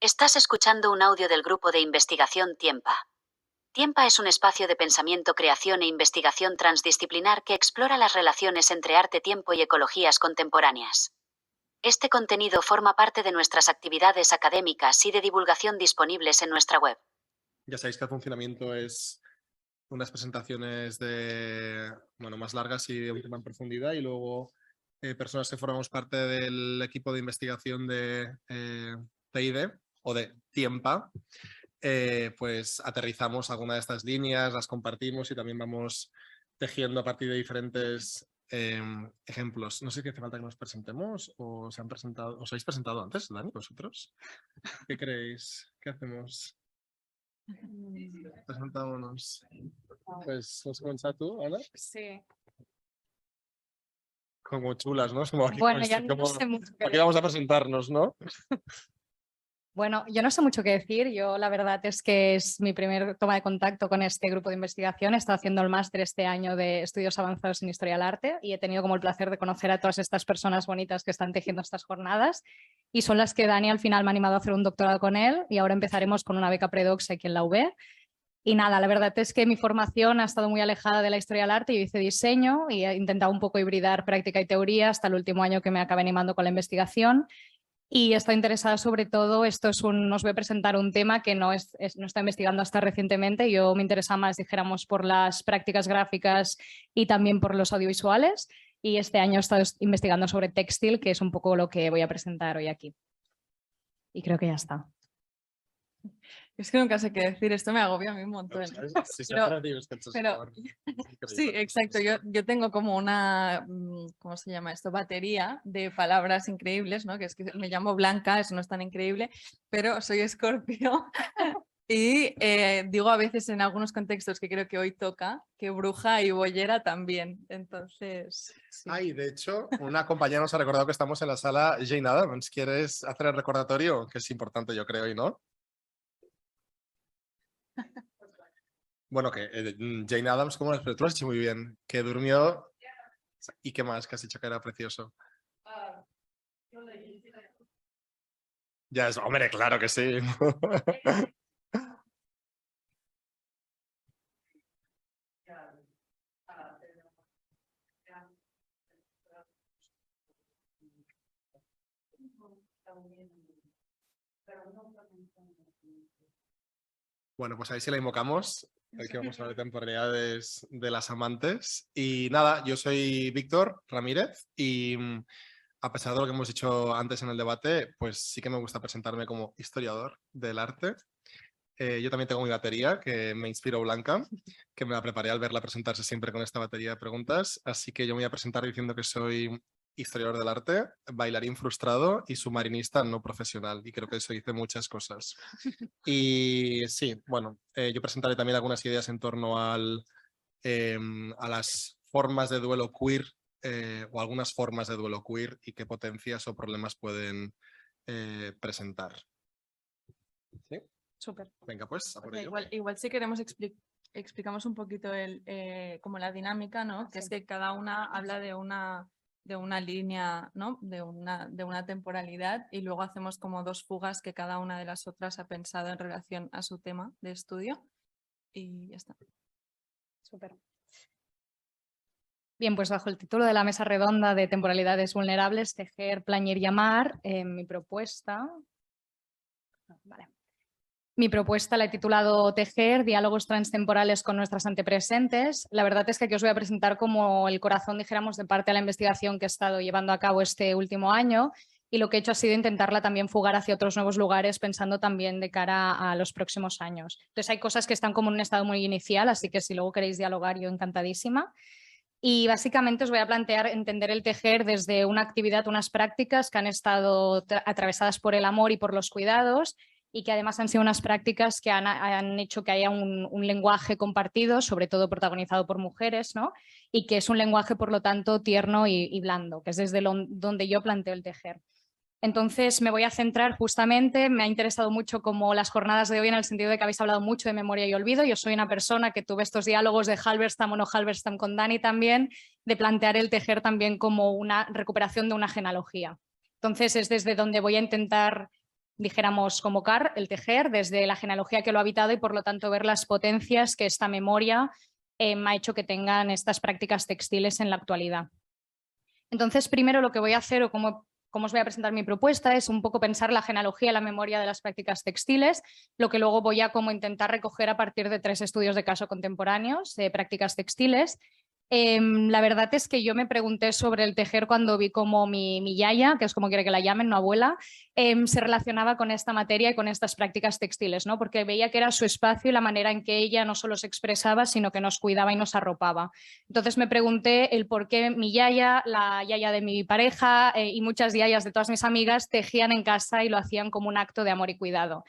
Estás escuchando un audio del grupo de investigación Tiempa. Tiempa es un espacio de pensamiento, creación e investigación transdisciplinar que explora las relaciones entre arte, tiempo y ecologías contemporáneas. Este contenido forma parte de nuestras actividades académicas y de divulgación disponibles en nuestra web. Ya sabéis que el funcionamiento es unas presentaciones más largas y de un tema en profundidad, y luego personas que formamos parte del equipo de investigación de TID o de Tiempa, pues aterrizamos alguna de estas líneas, las compartimos y también vamos tejiendo a partir de diferentes ejemplos. No sé qué hace falta que nos presentemos, o se han presentado, ¿os habéis presentado antes, Dani, vosotros? ¿Qué creéis? ¿Qué hacemos? Presentámonos. Pues, ¿has comenzado tú, Ana? Sí. Como chulas, ¿no? Como aquí, Bueno, ya no sé mucho qué aquí vamos a presentarnos, ¿no? Bueno, yo no sé mucho qué decir. Yo la verdad es que es mi primer toma de contacto con este grupo de investigación. He estado haciendo el máster este año de estudios avanzados en Historia del Arte y he tenido como el placer de conocer a todas estas personas bonitas que están tejiendo estas jornadas, y son las que Dani al final me ha animado a hacer un doctorado con él, y ahora empezaremos con una beca Predox aquí en la UB. Y nada, la verdad es que mi formación ha estado muy alejada de la historia del arte. Yo hice diseño y he intentado un poco hibridar práctica y teoría hasta el último año que me acabé animando con la investigación. Y estoy interesada sobre todo, os voy a presentar un tema que no está investigando hasta recientemente. Yo me interesa más, dijéramos, por las prácticas gráficas y también por los audiovisuales. Y este año he estado investigando sobre textil, que es un poco lo que voy a presentar hoy aquí. Y creo que ya está. Es que nunca sé qué decir, esto me agobia a mí un montón. Sí, exacto, yo tengo como una, ¿cómo se llama esto? Batería de palabras increíbles, ¿no? Que es que me llamo Blanca, eso no es tan increíble, pero soy Escorpio y digo a veces en algunos contextos que creo que hoy toca, que bruja y boyera también, entonces... Sí. Ay, de hecho, una compañera nos ha recordado que estamos en la sala Jane Addams. ¿Quieres hacer el recordatorio? Que es importante, yo creo, ¿y no? Bueno, que Jane Addams, como tú lo has hecho muy bien, que durmió. ¿Y qué más? Que has dicho que era precioso. Ya es, hombre, claro que sí. Bueno, pues ahí sí la invocamos. Hoy que vamos a hablar de temporalidades de las amantes. Y nada, yo soy Víctor Ramírez y a pesar de lo que hemos dicho antes en el debate, pues sí que me gusta presentarme como historiador del arte. Yo también tengo mi batería, que me inspiró Blanca, que me la preparé al verla presentarse siempre con esta batería de preguntas. Así que yo me voy a presentar diciendo que soy historiador del arte, bailarín frustrado y submarinista no profesional. Y creo que eso dice muchas cosas. Y sí, bueno, yo presentaré también algunas ideas en torno a las formas de duelo queer o algunas formas de duelo queer y qué potencias o problemas pueden presentar. ¿Sí? Súper. Venga, pues, a por Okay, ello. igual si queremos explicamos un poquito como la dinámica, ¿no? Que es que cada una habla de una línea, ¿no? De una temporalidad, y luego hacemos como dos fugas que cada una de las otras ha pensado en relación a su tema de estudio, y ya está. Súper. Bien, pues bajo el título de la mesa redonda de temporalidades vulnerables, tejer, plañir y amar, mi propuesta... Vale. Mi propuesta la he titulado Tejer, diálogos transtemporales con nuestras antepresentes. La verdad es que aquí os voy a presentar como el corazón, dijéramos, de parte de la investigación que he estado llevando a cabo este último año, y lo que he hecho ha sido intentarla también fugar hacia otros nuevos lugares, pensando también de cara a los próximos años. Entonces hay cosas que están como en un estado muy inicial, así que si luego queréis dialogar, yo encantadísima. Y básicamente os voy a plantear entender el tejer desde una actividad, unas prácticas que han estado atravesadas por el amor y por los cuidados, y que además han sido unas prácticas que han hecho que haya un lenguaje compartido, sobre todo protagonizado por mujeres, ¿no? Y que es un lenguaje, por lo tanto, tierno y blando, que es desde donde yo planteo el tejer. Entonces me voy a centrar justamente, me ha interesado mucho como las jornadas de hoy, en el sentido de que habéis hablado mucho de memoria y olvido. Yo soy una persona que tuve estos diálogos de Halberstam o no Halberstam con Dani también, de plantear el tejer también como una recuperación de una genealogía. Entonces es desde donde voy a intentar dijéramos, convocar el tejer desde la genealogía que lo ha habitado y por lo tanto ver las potencias que esta memoria ha hecho que tengan estas prácticas textiles en la actualidad. Entonces, primero lo que voy a hacer o cómo os voy a presentar mi propuesta es un poco pensar la genealogía y la memoria de las prácticas textiles, lo que luego voy a como intentar recoger a partir de 3 estudios de caso contemporáneos de prácticas textiles. La verdad es que yo me pregunté sobre el tejer cuando vi como mi yaya, que es como quiere que la llamen, no abuela, se relacionaba con esta materia y con estas prácticas textiles, ¿no? Porque veía que era su espacio y la manera en que ella no solo se expresaba, sino que nos cuidaba y nos arropaba. Entonces me pregunté el por qué mi yaya, la yaya de mi pareja y muchas yayas de todas mis amigas tejían en casa y lo hacían como un acto de amor y cuidado.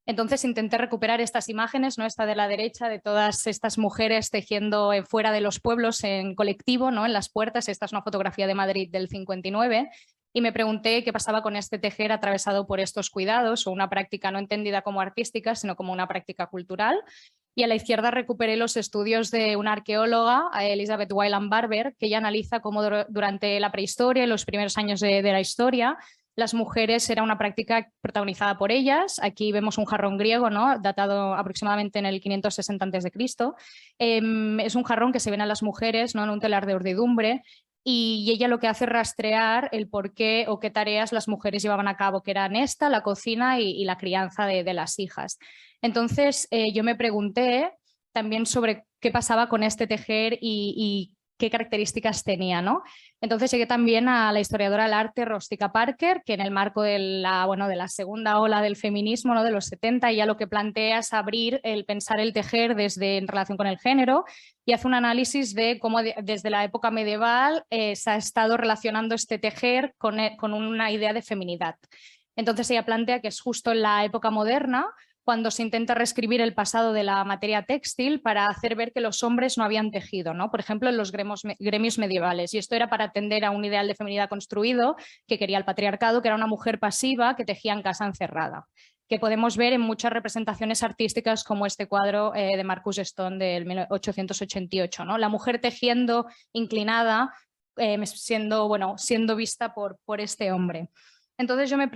Entonces intenté recuperar estas imágenes, ¿no? Esta de la derecha, de todas estas mujeres tejiendo fuera de los pueblos en colectivo, ¿no? En las puertas. Esta es una fotografía de Madrid del 59 y me pregunté qué pasaba con este tejer atravesado por estos cuidados o una práctica no entendida como artística, sino como una práctica cultural. Y a la izquierda recuperé los estudios de una arqueóloga, Elizabeth Weiland Barber, que ella analiza cómo durante la prehistoria y los primeros años de la historia las mujeres era una práctica protagonizada por ellas. Aquí vemos un jarrón griego, ¿no? Datado aproximadamente en el 560 a.C. Es un jarrón que se ven a las mujeres, ¿no? En un telar de urdidumbre y ella lo que hace es rastrear el por qué o qué tareas las mujeres llevaban a cabo, que eran esta, la cocina y la crianza de las hijas. Entonces yo me pregunté también sobre qué pasaba con este tejer y qué características tenía, ¿no? Entonces llegué también a la historiadora del arte Rustica Parker, que en el marco de la segunda ola del feminismo, ¿no? De los 70, ya lo que plantea es abrir el pensar el tejer en relación con el género y hace un análisis de cómo desde la época medieval se ha estado relacionando este tejer con una idea de feminidad. Entonces ella plantea que es justo en la época moderna cuando se intenta reescribir el pasado de la materia textil para hacer ver que los hombres no habían tejido, ¿no? Por ejemplo, en los gremios medievales. Y esto era para atender a un ideal de feminidad construido que quería el patriarcado, que era una mujer pasiva que tejía en casa encerrada, que podemos ver en muchas representaciones artísticas como este cuadro de Marcus Stone del 1888, ¿no? La mujer tejiendo inclinada, siendo vista por este hombre. Entonces yo me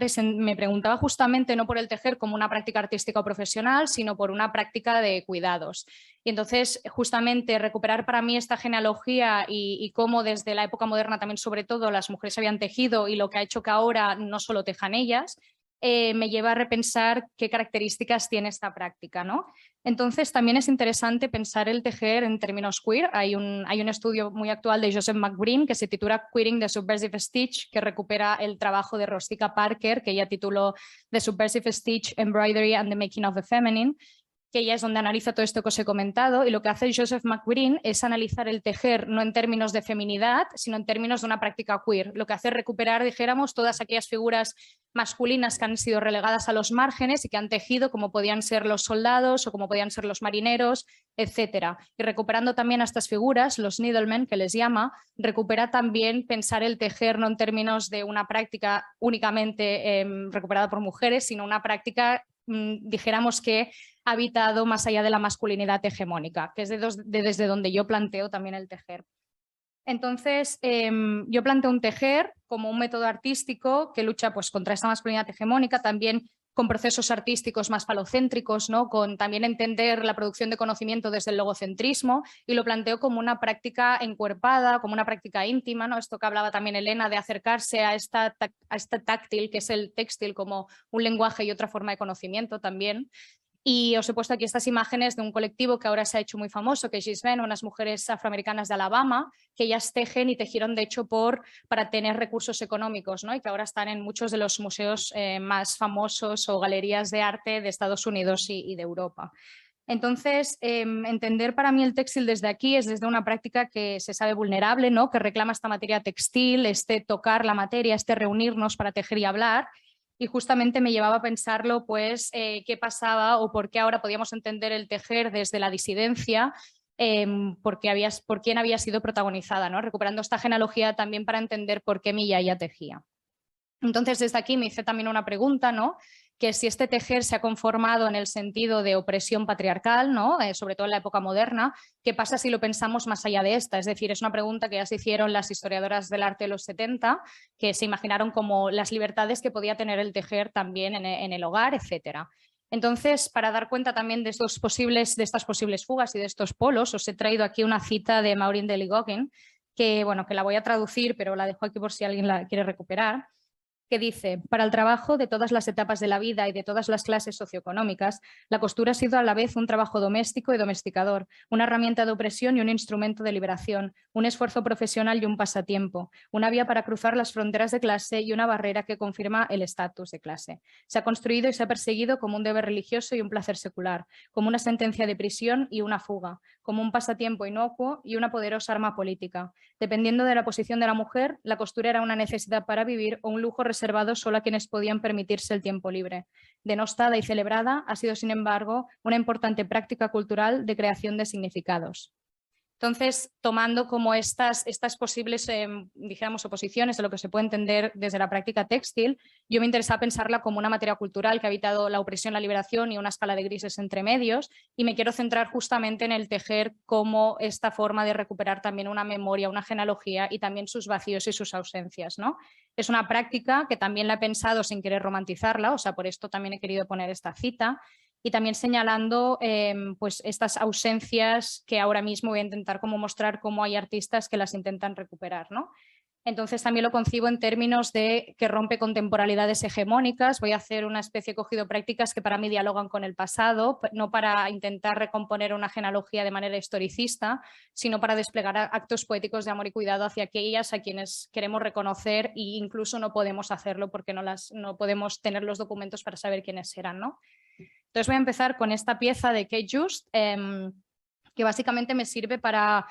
preguntaba justamente no por el tejer como una práctica artística o profesional, sino por una práctica de cuidados. Y entonces justamente recuperar para mí esta genealogía y cómo desde la época moderna también sobre todo las mujeres habían tejido y lo que ha hecho que ahora no solo tejan ellas, me lleva a repensar qué características tiene esta práctica, ¿no? Entonces también es interesante pensar el tejer en términos queer. Hay un estudio muy actual de Joseph McBreen que se titula Queering the Subversive Stitch, que recupera el trabajo de Rustica Parker, que ella tituló The Subversive Stitch, Embroidery and the Making of the Feminine, que ella es donde analiza todo esto que os he comentado, y lo que hace Joseph McBreen es analizar el tejer no en términos de feminidad, sino en términos de una práctica queer. Lo que hace es recuperar, dijéramos, todas aquellas figuras masculinas que han sido relegadas a los márgenes y que han tejido, como podían ser los soldados o como podían ser los marineros, etc. Y recuperando también a estas figuras, los needlemen, que les llama, recupera también pensar el tejer no en términos de una práctica únicamente recuperada por mujeres, sino una práctica, dijéramos que ha habitado más allá de la masculinidad hegemónica, que es desde donde yo planteo también el tejer. Entonces, yo planteo un tejer como un método artístico que lucha pues, contra esta masculinidad hegemónica, también con procesos artísticos más falocéntricos, ¿no? Con también entender la producción de conocimiento desde el logocentrismo, y lo planteo como una práctica encuerpada, como una práctica íntima, ¿no? Esto que hablaba también Elena de acercarse a esta táctil, que es el textil, como un lenguaje y otra forma de conocimiento también. Y os he puesto aquí estas imágenes de un colectivo que ahora se ha hecho muy famoso, que es Gisben, unas mujeres afroamericanas de Alabama, que ellas tejen y tejieron de hecho para tener recursos económicos, ¿no? Y que ahora están en muchos de los museos más famosos o galerías de arte de Estados Unidos y de Europa. Entonces, entender para mí el textil desde aquí es desde una práctica que se sabe vulnerable, ¿no? Que reclama esta materia textil, este tocar la materia, este reunirnos para tejer y hablar. Y justamente me llevaba a pensarlo, pues, qué pasaba o por qué ahora podíamos entender el tejer desde la disidencia, por quién había sido protagonizada, ¿no? Recuperando esta genealogía también para entender por qué mi yaya tejía. Entonces, desde aquí me hice también una pregunta, ¿no? que si este tejer se ha conformado en el sentido de opresión patriarcal, ¿no? Sobre todo en la época moderna, ¿qué pasa si lo pensamos más allá de esta? Es decir, es una pregunta que ya se hicieron las historiadoras del arte de los 70, que se imaginaron como las libertades que podía tener el tejer también en el hogar, etcétera. Entonces, para dar cuenta también de estas posibles fugas y de estos polos, os he traído aquí una cita de Maureen Deli-Goggin, que la voy a traducir, pero la dejo aquí por si alguien la quiere recuperar, que dice: para el trabajo de todas las etapas de la vida y de todas las clases socioeconómicas, la costura ha sido a la vez un trabajo doméstico y domesticador, una herramienta de opresión y un instrumento de liberación, un esfuerzo profesional y un pasatiempo, una vía para cruzar las fronteras de clase y una barrera que confirma el estatus de clase. Se ha construido y se ha perseguido como un deber religioso y un placer secular, como una sentencia de prisión y una fuga, como un pasatiempo inocuo y una poderosa arma política. Dependiendo de la posición de la mujer, la costura era una necesidad para vivir o un lujo reservado solo a quienes podían permitirse el tiempo libre. Denostada y celebrada, ha sido, sin embargo, una importante práctica cultural de creación de significados. Entonces, tomando como estas posibles, dijéramos, oposiciones de lo que se puede entender desde la práctica textil, yo me interesaba pensarla como una materia cultural que ha evitado la opresión, la liberación y una escala de grises entre medios, y me quiero centrar justamente en el tejer como esta forma de recuperar también una memoria, una genealogía y también sus vacíos y sus ausencias, ¿no? Es una práctica que también la he pensado sin querer romantizarla, o sea, por esto también he querido poner esta cita, y también señalando pues estas ausencias que ahora mismo voy a intentar como mostrar cómo hay artistas que las intentan recuperar, ¿no? Entonces también lo concibo en términos de que rompe con temporalidades hegemónicas. Voy a hacer una especie de cogido prácticas que para mí dialogan con el pasado, no para intentar recomponer una genealogía de manera historicista, sino para desplegar actos poéticos de amor y cuidado hacia aquellas a quienes queremos reconocer e incluso no podemos hacerlo porque no podemos tener los documentos para saber quiénes eran, ¿no? Entonces voy a empezar con esta pieza de Kate Just, que básicamente me sirve para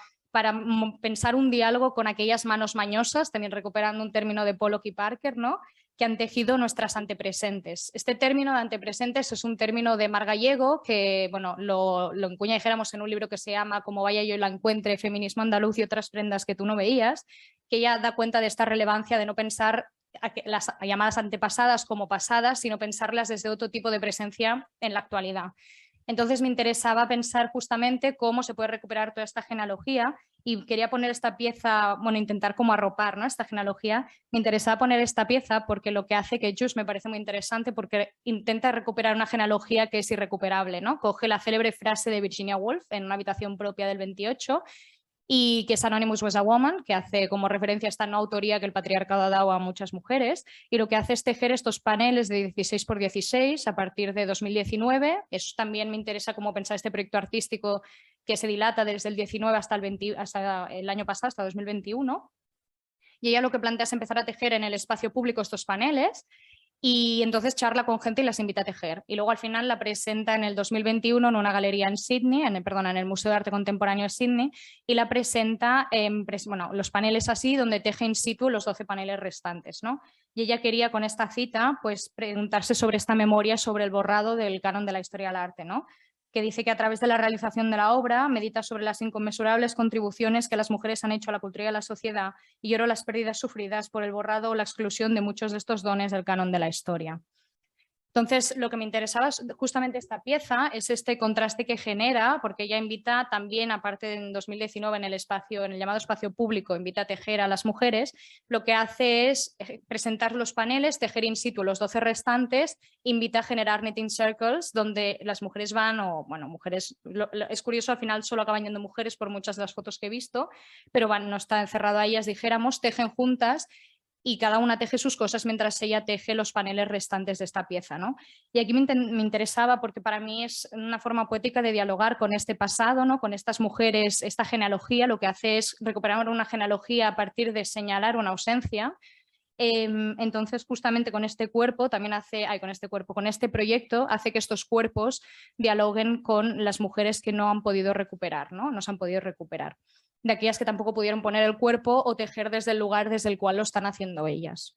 pensar un diálogo con aquellas manos mañosas, también recuperando un término de Pollock y Parker, ¿no?, que han tejido nuestras antepresentes. Este término de antepresentes es un término de Mar Gallego que lo encuña, dijéramos, en un libro que se llama Como vaya yo la encuentre, feminismo andaluz y otras prendas que tú no veías, que ella da cuenta de esta relevancia de no pensar las llamadas antepasadas como pasadas, sino pensarlas desde otro tipo de presencia en la actualidad. Entonces me interesaba pensar justamente cómo se puede recuperar toda esta genealogía y quería poner esta pieza, intentar como arropar, ¿no?, esta genealogía. Me interesaba poner esta pieza porque lo que hace que Just me parece muy interesante porque intenta recuperar una genealogía que es irrecuperable, ¿no? Coge la célebre frase de Virginia Woolf en Una habitación propia del 28 y que es Anonymous was a woman, que hace como referencia a esta no autoría que el patriarcado ha dado a muchas mujeres, y lo que hace es tejer estos paneles de 16 por 16 a partir de 2019. Eso también me interesa cómo pensar este proyecto artístico que se dilata desde el 19 hasta el año pasado, hasta 2021. Y ella lo que plantea es empezar a tejer en el espacio público estos paneles, y entonces charla con gente y las invita a tejer. Y luego al final la presenta en el 2021 en una galería en Sydney, en el Museo de Arte Contemporáneo de Sydney, y la presenta los paneles así, donde teje in situ los 12 paneles restantes, ¿no? Y ella quería con esta cita pues preguntarse sobre esta memoria, sobre el borrado del canon de la historia del arte, ¿no?, que dice que a través de la realización de la obra medita sobre las inconmensurables contribuciones que las mujeres han hecho a la cultura y a la sociedad y lloro las pérdidas sufridas por el borrado o la exclusión de muchos de estos dones del canon de la historia. Entonces, lo que me interesaba es justamente esta pieza, es este contraste que genera, porque ella invita también, aparte en 2019 en el llamado espacio público, invita a tejer a las mujeres. Lo que hace es presentar los paneles, tejer in situ los 12 restantes, invita a generar knitting circles, donde las mujeres van, mujeres, es curioso, al final solo acaban yendo mujeres por muchas de las fotos que he visto, pero no está encerrado a ellas, dijéramos, tejen juntas, y cada una teje sus cosas mientras ella teje los paneles restantes de esta pieza, ¿no? Y aquí me interesaba porque para mí es una forma poética de dialogar con este pasado, ¿no?, con estas mujeres, esta genealogía. Lo que hace es recuperar una genealogía a partir de señalar una ausencia. Entonces justamente con este cuerpo con este proyecto hace que estos cuerpos dialoguen con las mujeres que no han podido recuperar, ¿no? No se han podido recuperar, de aquellas que tampoco pudieron poner el cuerpo o tejer desde el lugar desde el cual lo están haciendo ellas.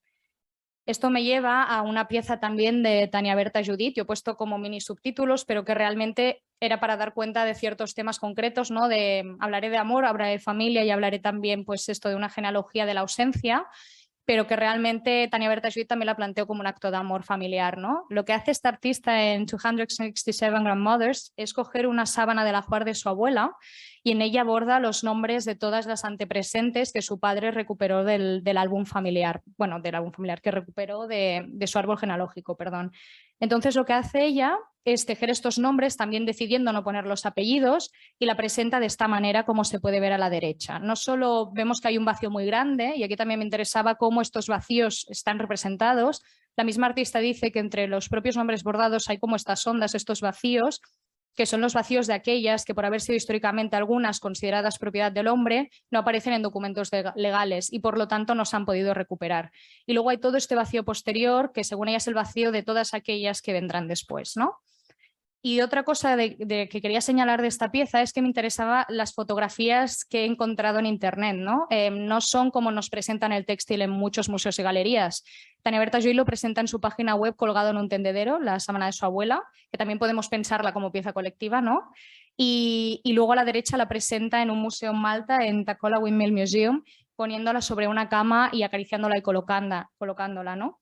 Esto me lleva a una pieza también de Tania Berta Judith. Yo he puesto como mini subtítulos, pero que realmente era para dar cuenta de ciertos temas concretos, ¿no? Hablaré de amor, hablaré de familia y hablaré también pues esto de una genealogía de la ausencia. pero que realmente Tania Berta Judith también la planteó como un acto de amor familiar, ¿no? Lo que hace esta artista en 267 Grandmothers es coger una sábana del ajuar de su abuela y en ella aborda los nombres de todas las antepresentes que su padre recuperó del álbum familiar, bueno, del álbum familiar que recuperó de su árbol genealógico, perdón. Entonces lo que hace ella es tejer estos nombres, también decidiendo no poner los apellidos, y la presenta de esta manera como se puede ver a la derecha. No solo vemos que hay un vacío muy grande, y aquí también me interesaba cómo estos vacíos están representados. La misma artista dice que entre los propios nombres bordados hay como estas ondas, estos vacíos, que son los vacíos de aquellas que, por haber sido históricamente algunas consideradas propiedad del hombre, no aparecen en documentos legales y por lo tanto no se han podido recuperar. Y luego hay todo este vacío posterior, que según ella es el vacío de todas aquellas que vendrán después, ¿no? Y otra cosa que quería señalar de esta pieza es que me interesaban las fotografías que he encontrado en internet, ¿no? No son como nos presentan el textil en muchos museos y galerías. Tania Berta Judith lo presenta en su página web colgado en un tendedero, la sábana de su abuela, que también podemos pensarla como pieza colectiva, ¿no? Y luego a la derecha la presenta en un museo en Malta, en Tacola Windmill Museum, poniéndola sobre una cama y acariciándola y colocándola, ¿no?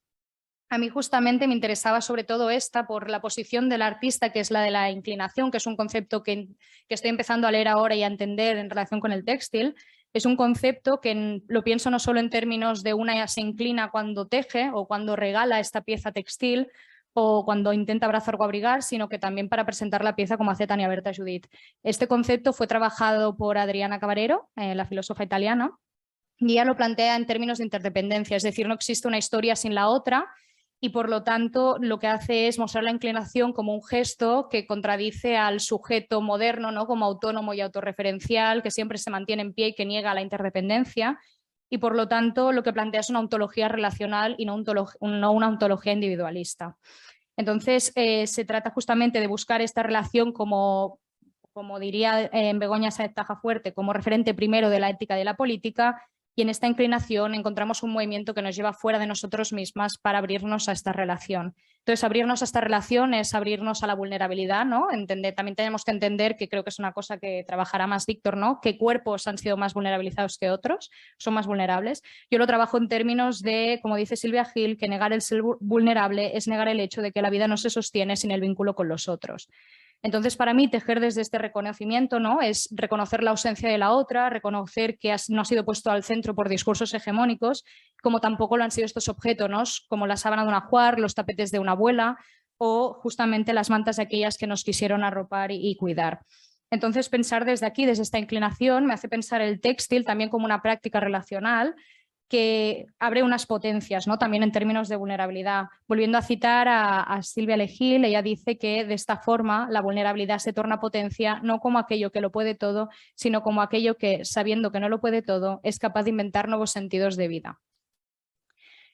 A mí justamente me interesaba sobre todo esta por la posición del artista, que es la de la inclinación, que es un concepto que estoy empezando a leer ahora y a entender en relación con el textil. Es un concepto que lo pienso no solo en términos de una se inclina cuando teje o cuando regala esta pieza textil o cuando intenta abrazar o abrigar, sino que también para presentar la pieza como hace Tania Berta Judith. Este concepto fue trabajado por Adriana Cavarero, la filósofa italiana, y ella lo plantea en términos de interdependencia, es decir, no existe una historia sin la otra, y por lo tanto lo que hace es mostrar la inclinación como un gesto que contradice al sujeto moderno, ¿no? Como autónomo y autorreferencial, que siempre se mantiene en pie y que niega la interdependencia, y por lo tanto lo que plantea es una ontología relacional y no una ontología individualista. Entonces se trata justamente de buscar esta relación como diría Begoña Sáez Tajafuerte, como referente primero de la ética y de la política, y en esta inclinación encontramos un movimiento que nos lleva fuera de nosotros mismas para abrirnos a esta relación. Entonces, abrirnos a esta relación es abrirnos a la vulnerabilidad, ¿no? También tenemos que entender, que creo que es una cosa que trabajará más Víctor, ¿no? ¿Qué cuerpos han sido más vulnerabilizados que otros? Son más vulnerables. Yo lo trabajo en términos de, como dice Silvia Gil, que negar el ser vulnerable es negar el hecho de que la vida no se sostiene sin el vínculo con los otros. Entonces, para mí, tejer desde este reconocimiento, ¿no? Es reconocer la ausencia de la otra, reconocer que no ha sido puesto al centro por discursos hegemónicos, como tampoco lo han sido estos objetos, ¿no? Como la sábana de un ajuar, los tapetes de una abuela o justamente las mantas de aquellas que nos quisieron arropar y cuidar. Entonces, pensar desde aquí, desde esta inclinación, me hace pensar el textil también como una práctica relacional que abre unas potencias, ¿no? También en términos de vulnerabilidad. Volviendo a citar a Silvia Legil, ella dice que de esta forma la vulnerabilidad se torna potencia no como aquello que lo puede todo, sino como aquello que, sabiendo que no lo puede todo, es capaz de inventar nuevos sentidos de vida.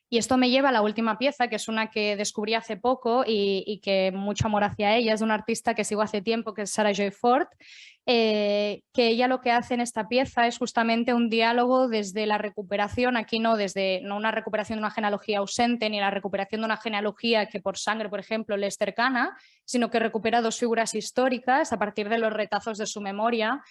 Y esto me lleva a la última pieza, que es una que descubrí hace poco y que mucho amor hacia ella, es de una artista que sigo hace tiempo, que es Sarah Joy Ford, que ella lo que hace en esta pieza es justamente un diálogo desde la recuperación, aquí no una recuperación de una genealogía ausente, ni la recuperación de una genealogía que por sangre, por ejemplo, le es cercana, sino que recupera dos figuras históricas a partir de los retazos de su memoria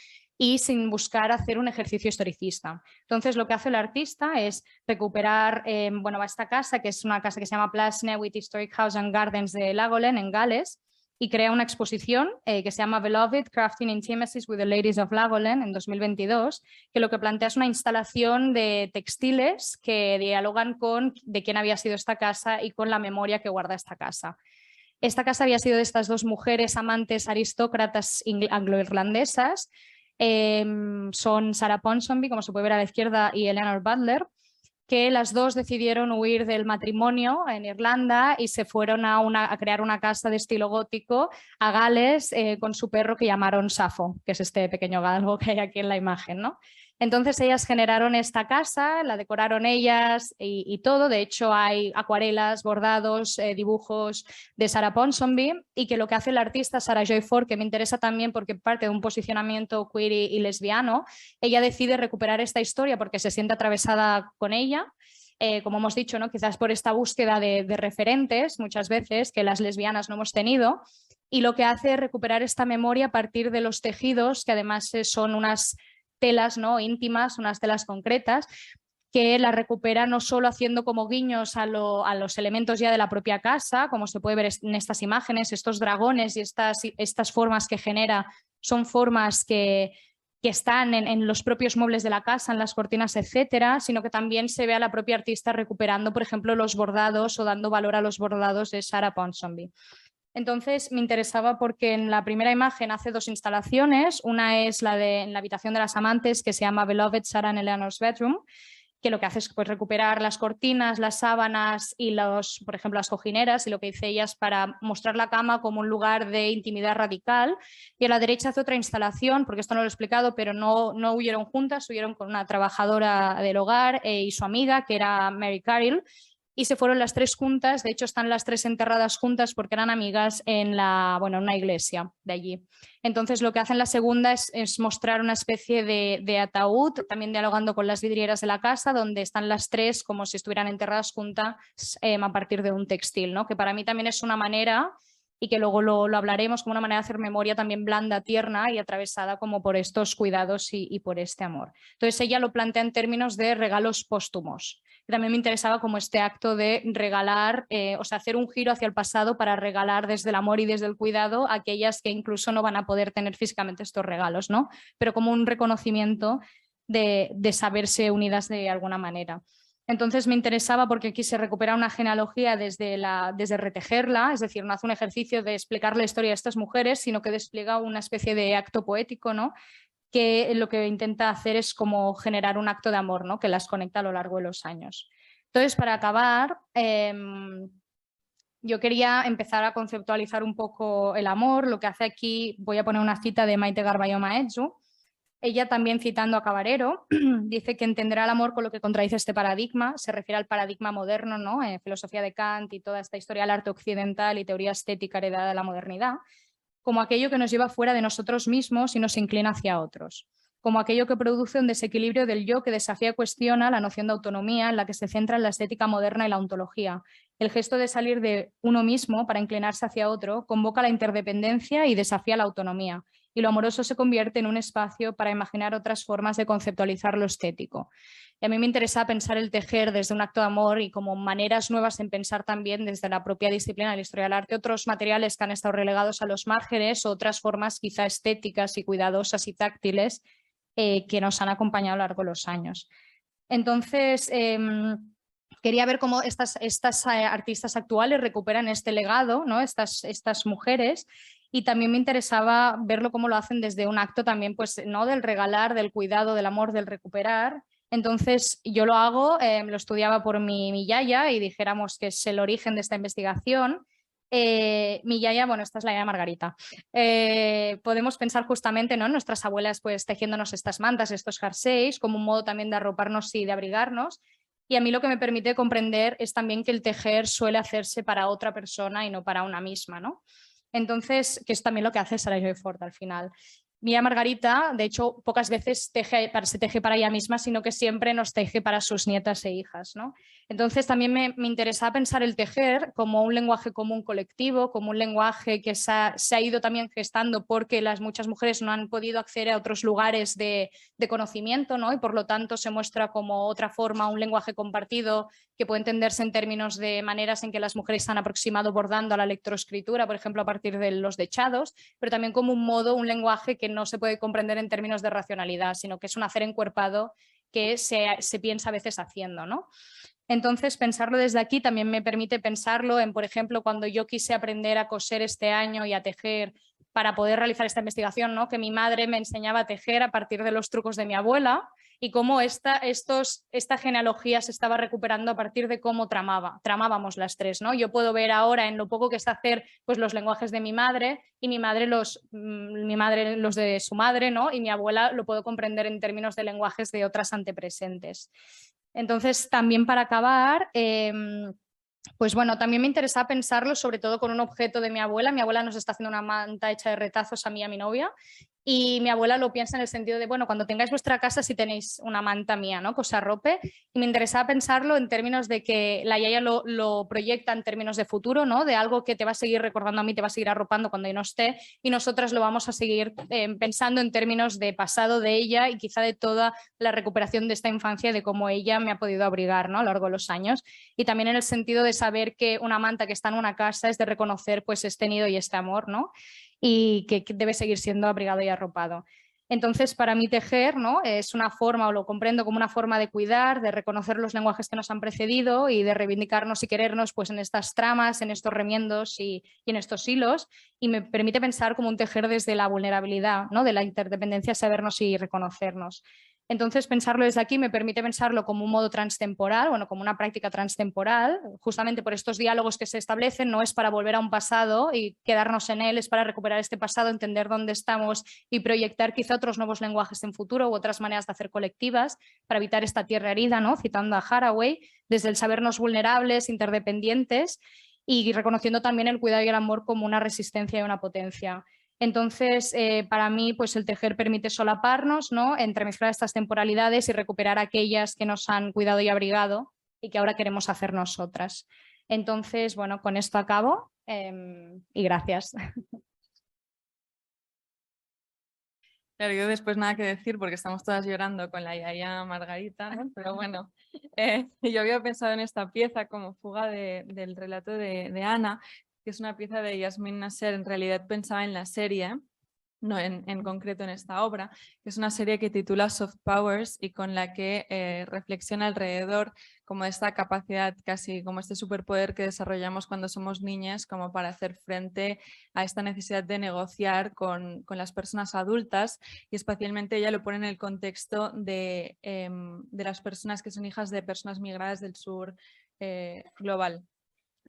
y sin buscar hacer un ejercicio historicista. Entonces, lo que hace el artista es recuperar, va a esta casa, que es una casa que se llama Place Newydd Historic House and Gardens de Lagolen, en Gales, y crea una exposición que se llama Beloved, Crafting Intimacies with the Ladies of Lagolen, en 2022, que lo que plantea es una instalación de textiles que dialogan con de quién había sido esta casa y con la memoria que guarda esta casa. Esta casa había sido de estas dos mujeres amantes aristócratas anglo-irlandesas. Son Sarah Ponsonby, como se puede ver a la izquierda, y Eleanor Butler, que las dos decidieron huir del matrimonio en Irlanda y se fueron a crear una casa de estilo gótico a Gales con su perro que llamaron Safo, que es este pequeño galgo que hay aquí en la imagen, ¿no? Entonces ellas generaron esta casa, la decoraron ellas y todo. De hecho hay acuarelas, bordados, dibujos de Sarah Ponsonby, y que lo que hace el artista Sarah Joy Ford, que me interesa también porque parte de un posicionamiento queer y lesbiano, ella decide recuperar esta historia porque se siente atravesada con ella. Como hemos dicho, ¿no? Quizás por esta búsqueda de referentes muchas veces que las lesbianas no hemos tenido, y lo que hace es recuperar esta memoria a partir de los tejidos, que además son unas telas, ¿no? íntimas, unas telas concretas, que la recupera no solo haciendo como guiños a los elementos ya de la propia casa, como se puede ver en estas imágenes, estos dragones y estas formas que genera son formas que están en los propios muebles de la casa, en las cortinas, etcétera, sino que también se ve a la propia artista recuperando, por ejemplo, los bordados o dando valor a los bordados de Sarah Ponsonby. Entonces me interesaba porque en la primera imagen hace 2 instalaciones, una es la de en la habitación de las amantes, que se llama Beloved Sarah and Eleanor's Bedroom, que lo que hace es pues, recuperar las cortinas, las sábanas y por ejemplo, las cojineras, y lo que dice ella es para mostrar la cama como un lugar de intimidad radical. Y a la derecha hace otra instalación, porque esto no lo he explicado, pero no huyeron juntas, huyeron con una trabajadora del hogar y su amiga, que era Mary Carroll, y se fueron las 3 juntas. De hecho, están las 3 enterradas juntas porque eran amigas en una iglesia de allí. Entonces, lo que hacen la segunda es mostrar una especie de ataúd, también dialogando con las vidrieras de la casa, donde están las 3 como si estuvieran enterradas juntas a partir de un textil, ¿no? Que para mí también es una manera, y que luego lo hablaremos, como una manera de hacer memoria también blanda, tierna y atravesada como por estos cuidados y por este amor. Entonces, ella lo plantea en términos de regalos póstumos. También me interesaba como este acto de regalar, o sea, hacer un giro hacia el pasado para regalar desde el amor y desde el cuidado a aquellas que incluso no van a poder tener físicamente estos regalos, ¿no? Pero como un reconocimiento de saberse unidas de alguna manera. Entonces me interesaba porque aquí se recupera una genealogía desde retejerla, es decir, no hace un ejercicio de explicar la historia de estas mujeres, sino que despliega una especie de acto poético, ¿no? Que lo que intenta hacer es como generar un acto de amor, ¿no? Que las conecta a lo largo de los años. Entonces, para acabar, yo quería empezar a conceptualizar un poco el amor. Lo que hace aquí, voy a poner una cita de Maite Garbayo Maeztu. Ella también citando a Cabarero, dice que entenderá el amor con lo que contradice este paradigma, se refiere al paradigma moderno, ¿no? Filosofía de Kant y toda esta historia del arte occidental y teoría estética heredada de la modernidad, como aquello que nos lleva fuera de nosotros mismos y nos inclina hacia otros, como aquello que produce un desequilibrio del yo que desafía y cuestiona la noción de autonomía en la que se centra en la estética moderna y la ontología. El gesto de salir de uno mismo para inclinarse hacia otro convoca la interdependencia y desafía la autonomía, y lo amoroso se convierte en un espacio para imaginar otras formas de conceptualizar lo estético. Y a mí me interesa pensar el tejer desde un acto de amor y como maneras nuevas en pensar también desde la propia disciplina de la historia del arte otros materiales que han estado relegados a los márgenes, otras formas quizá estéticas y cuidadosas y táctiles que nos han acompañado a lo largo de los años. Entonces, quería ver cómo estas artistas actuales recuperan este legado, ¿no? Estas mujeres. Y también me interesaba verlo cómo lo hacen desde un acto también, pues, ¿no? Del regalar, del cuidado, del amor, del recuperar. Entonces yo lo hago, lo estudiaba por mi yaya y dijéramos que es el origen de esta investigación. Mi yaya, bueno, esta es la yaya Margarita. Podemos pensar justamente, ¿no? Nuestras abuelas pues tejiéndonos estas mantas, estos jerseys, como un modo también de arroparnos y de abrigarnos. Y a mí lo que me permite comprender es también que el tejer suele hacerse para otra persona y no para una misma, ¿no? Entonces, que es también lo que hace Sarah Joy Ford al final. Mía Margarita, de hecho, pocas veces se teje para ella misma, sino que siempre nos teje para sus nietas e hijas, ¿no? Entonces, también me interesa pensar el tejer como un lenguaje común colectivo, como un lenguaje que se ha ido también gestando porque muchas mujeres no han podido acceder a otros lugares de conocimiento, ¿no? Y por lo tanto se muestra como otra forma, un lenguaje compartido que puede entenderse en términos de maneras en que las mujeres se han aproximado bordando a la lectoescritura, por ejemplo, a partir de los dechados, pero también como un lenguaje que no se puede comprender en términos de racionalidad, sino que es un hacer encuerpado que se piensa a veces haciendo, ¿no? Entonces, pensarlo desde aquí también me permite pensarlo en, por ejemplo, cuando yo quise aprender a coser este año y a tejer para poder realizar esta investigación, ¿no? Que mi madre me enseñaba a tejer a partir de los trucos de mi abuela y cómo esta genealogía se estaba recuperando a partir de cómo tramábamos las 3, ¿no? Yo puedo ver ahora en lo poco que sé hacer pues, los lenguajes de mi madre y mi madre los de su madre, ¿no? Y mi abuela lo puedo comprender en términos de lenguajes de otras antepresentes. Entonces, también para acabar, pues bueno, también me interesaba pensarlo sobre todo con un objeto de mi abuela. Mi abuela nos está haciendo una manta hecha de retazos a mí y a mi novia Y mi abuela lo piensa en el sentido de, bueno, cuando tengáis vuestra casa si tenéis una manta mía, ¿no? Que os arrope. Y me interesaba pensarlo en términos de que la yaya lo proyecta en términos de futuro, ¿no? De algo que te va a seguir recordando a mí, te va a seguir arropando cuando yo no esté, y nosotras lo vamos a seguir pensando en términos de pasado de ella y quizá de toda la recuperación de esta infancia y de cómo ella me ha podido abrigar, ¿no? A lo largo de los años. Y también en el sentido de saber que una manta que está en una casa es de reconocer pues este nido y este amor, ¿no? Y que debe seguir siendo abrigado y arropado. Entonces, para mí tejer, ¿no? Es una forma, o lo comprendo como una forma de cuidar, de reconocer los lenguajes que nos han precedido y de reivindicarnos y querernos pues, en estas tramas, en estos remiendos y en estos hilos, y me permite pensar como un tejer desde la vulnerabilidad, ¿no? De la interdependencia, sabernos y reconocernos. Entonces, pensarlo desde aquí me permite pensarlo como un modo transtemporal, bueno, como una práctica transtemporal, justamente por estos diálogos que se establecen, no es para volver a un pasado y quedarnos en él, es para recuperar este pasado, entender dónde estamos y proyectar quizá otros nuevos lenguajes en futuro u otras maneras de hacer colectivas para evitar esta tierra herida, ¿no? Citando a Haraway, desde el sabernos vulnerables, interdependientes y reconociendo también el cuidado y el amor como una resistencia y una potencia. Entonces, para mí, pues el tejer permite solaparnos, ¿no? Entremezclar estas temporalidades y recuperar aquellas que nos han cuidado y abrigado y que ahora queremos hacer nosotras. Entonces, bueno, con esto acabo y gracias. Claro, yo después nada que decir porque estamos todas llorando con la yaya Margarita, ¿no? Pero bueno, yo había pensado en esta pieza como fuga del relato de Ana, que es una pieza de Yasmin Nasser. En realidad pensaba en la serie, no en concreto en esta obra, que es una serie que titula Soft Powers y con la que reflexiona alrededor como de esta capacidad, casi como este superpoder que desarrollamos cuando somos niñas, como para hacer frente a esta necesidad de negociar con las personas adultas, y especialmente ella lo pone en el contexto de las personas que son hijas de personas migradas del sur global.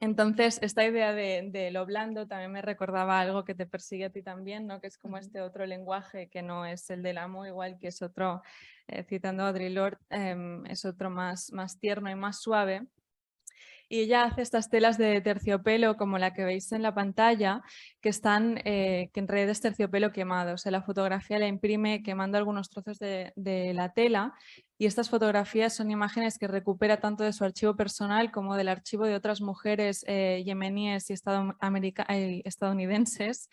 Entonces, esta idea de lo blando también me recordaba algo que te persigue a ti también, ¿no? Que es como este otro lenguaje que no es el del amo, igual que es otro, citando a Audre Lorde, es otro más tierno y más suave. Y ella hace estas telas de terciopelo como la que veis en la pantalla, que están, que en realidad es terciopelo quemado. O sea, la fotografía la imprime quemando algunos trozos de la tela, y estas fotografías son imágenes que recupera tanto de su archivo personal como del archivo de otras mujeres yemeníes y estadounidenses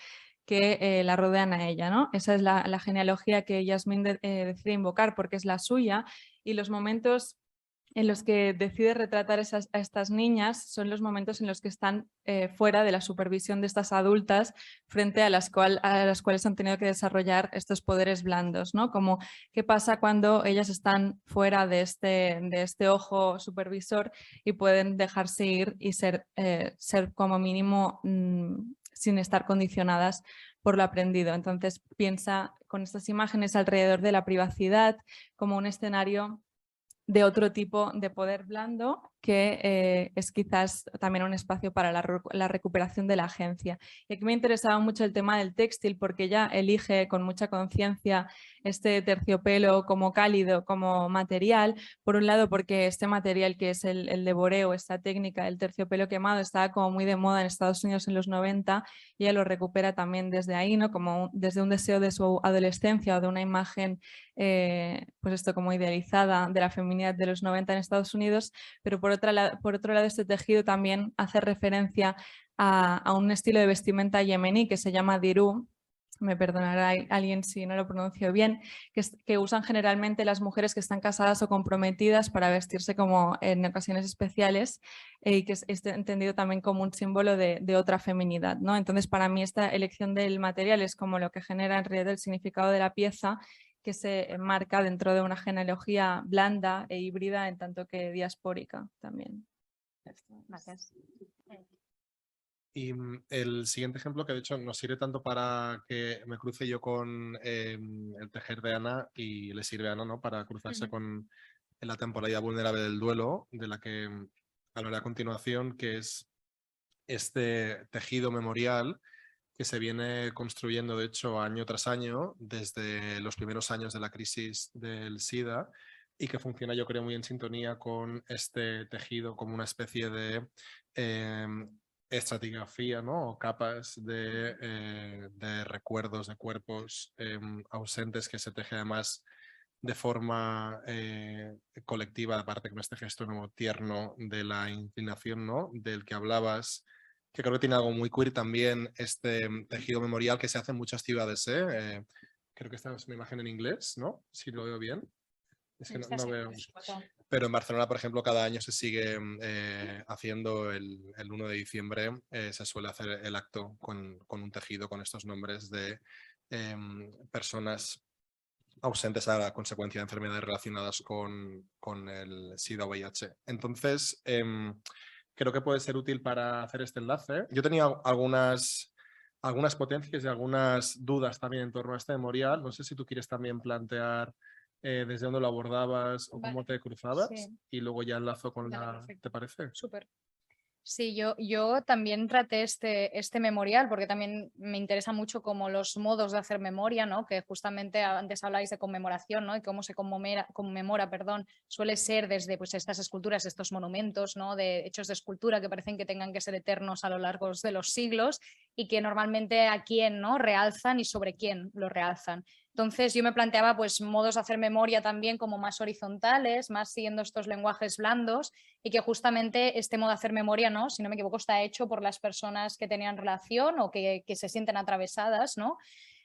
que la rodean a ella, ¿no? Esa es la genealogía que Yasmin decide invocar porque es la suya, y los momentos en los que decide retratar a estas niñas son los momentos en los que están fuera de la supervisión de estas adultas frente a las cuales han tenido que desarrollar estos poderes blandos, ¿no? Como qué pasa cuando ellas están fuera de este ojo supervisor y pueden dejarse ir y ser como mínimo sin estar condicionadas por lo aprendido. Entonces piensa con estas imágenes alrededor de la privacidad como un escenario de otro tipo de poder blando que es quizás también un espacio para la recuperación de la agencia. Y aquí me interesaba mucho el tema del textil porque ella elige con mucha conciencia este terciopelo como cálido, como material, por un lado porque este material que es el de boreo, esta técnica del terciopelo quemado, estaba como muy de moda en Estados Unidos en los 90, y ella lo recupera también desde ahí, ¿no? Como desde un deseo de su adolescencia o de una imagen pues esto como idealizada de la feminidad de los 90 en Estados Unidos, pero por otro lado este tejido también hace referencia a un estilo de vestimenta yemení que se llama dirú, me perdonará alguien si no lo pronuncio bien, que usan generalmente las mujeres que están casadas o comprometidas para vestirse como en ocasiones especiales, y que es entendido también como un símbolo de otra feminidad, ¿no? Entonces para mí esta elección del material es como lo que genera en realidad el significado de la pieza, que se enmarca dentro de una genealogía blanda e híbrida en tanto que diaspórica también. Gracias. Y el siguiente ejemplo, que de hecho nos sirve tanto para que me cruce yo con el tejer de Ana, y le sirve a Ana, ¿no? Para cruzarse con la temporalidad vulnerable del duelo, de la que hablaré a continuación, que es este tejido memorial que se viene construyendo, de hecho, año tras año, desde los primeros años de la crisis del SIDA, y que funciona, yo creo, muy en sintonía con este tejido como una especie de estratigrafía, ¿no? O capas de recuerdos, de cuerpos ausentes que se teje además de forma colectiva, aparte con este gesto como tierno de la inclinación, ¿no? Del que hablabas, que creo que tiene algo muy queer también, este tejido memorial que se hace en muchas ciudades, ¿eh? Creo que esta es una imagen en inglés, ¿no? Si lo veo bien. Es que no veo. Pero en Barcelona, por ejemplo, cada año se sigue haciendo el 1 de diciembre, se suele hacer el acto con un tejido con estos nombres de personas ausentes a consecuencia de enfermedades relacionadas con el SIDA o VIH. Entonces, creo que puede ser útil para hacer este enlace. Yo tenía algunas potencias y algunas dudas también en torno a este memorial. No sé si tú quieres también plantear desde dónde lo abordabas o cómo te cruzabas, Sí. y luego ya enlazo con Vale, la... perfecto. ¿Te parece? Súper. Sí, yo también traté este memorial porque también me interesa mucho como los modos de hacer memoria, ¿no? Que justamente antes habláis de conmemoración, ¿no? Y cómo se conmemora, perdón, suele ser desde pues, estas esculturas, estos monumentos, ¿no? De hechos de escultura que parecen que tengan que ser eternos a lo largo de los siglos y que normalmente a quién, ¿no? Realzan y sobre quién lo realzan. Entonces yo me planteaba pues modos de hacer memoria también como más horizontales, más siguiendo estos lenguajes blandos, y que justamente este modo de hacer memoria, ¿no? Si no me equivoco, está hecho por las personas que tenían relación o que se sienten atravesadas, ¿no?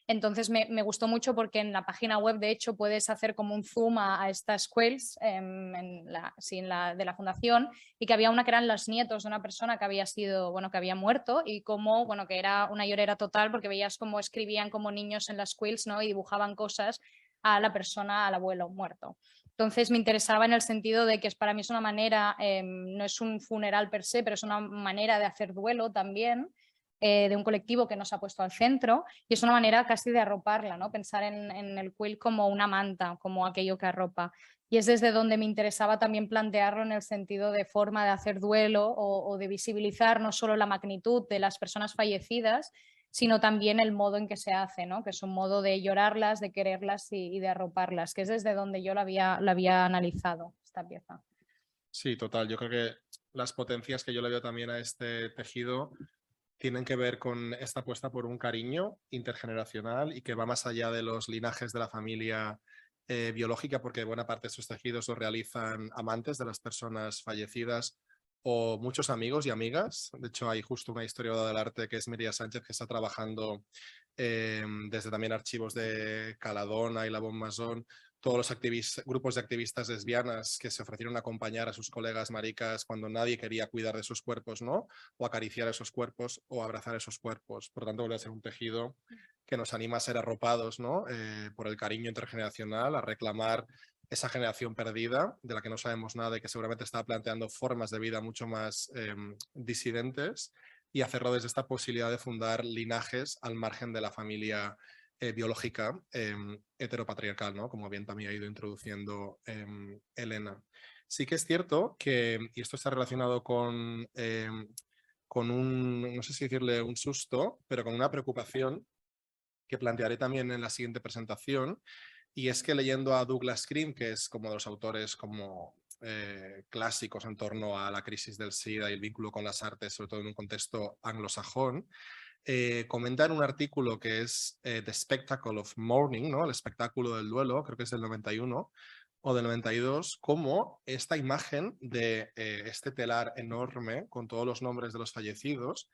Entonces me gustó mucho porque en la página web, de hecho, puedes hacer como un zoom a estas quills de la fundación, y que había una que eran los nietos de una persona que había sido, bueno, que había muerto, y como, bueno, que era una llorera total porque veías cómo escribían como niños en las quills, ¿no? Y dibujaban cosas a la persona, al abuelo muerto. Entonces me interesaba en el sentido de que para mí es una manera, no es un funeral per se, pero es una manera de hacer duelo también, de un colectivo que nos ha puesto al centro, y es una manera casi de arroparla, ¿no? Pensar en el quilt como una manta, como aquello que arropa. Y es desde donde me interesaba también plantearlo en el sentido de forma de hacer duelo o de visibilizar no solo la magnitud de las personas fallecidas, sino también el modo en que se hace, ¿no? Que es un modo de llorarlas, de quererlas y de arroparlas, que es desde donde yo la había analizado esta pieza. Sí, total. Yo creo que las potencias que yo le veo también a este tejido tienen que ver con esta apuesta por un cariño intergeneracional y que va más allá de los linajes de la familia biológica, porque buena parte de estos tejidos los realizan amantes de las personas fallecidas o muchos amigos y amigas. De hecho, hay justo una historiadora del arte que es Mireia Sánchez, que está trabajando desde también archivos de Caladona y La Bon Mason, todos los grupos de activistas lesbianas que se ofrecieron a acompañar a sus colegas maricas cuando nadie quería cuidar de sus cuerpos, ¿no? O acariciar esos cuerpos o abrazar esos cuerpos. Por lo tanto, vuelve a ser un tejido que nos anima a ser arropados, ¿no? Por el cariño intergeneracional, a reclamar esa generación perdida de la que no sabemos nada y que seguramente está planteando formas de vida mucho más disidentes, y hacerlo desde esta posibilidad de fundar linajes al margen de la familia biológica heteropatriarcal, ¿no? Como bien también ha ido introduciendo Elena. Sí que es cierto que, y esto está relacionado con un, no sé si decirle un susto, pero con una preocupación que plantearé también en la siguiente presentación, y es que leyendo a Douglas Green, que es como de los autores como clásicos en torno a la crisis del SIDA y el vínculo con las artes, sobre todo en un contexto anglosajón, comenta en un artículo que es The Spectacle of Mourning, ¿no? El espectáculo del duelo, creo que es del 91 o del 92, como esta imagen de este telar enorme con todos los nombres de los fallecidos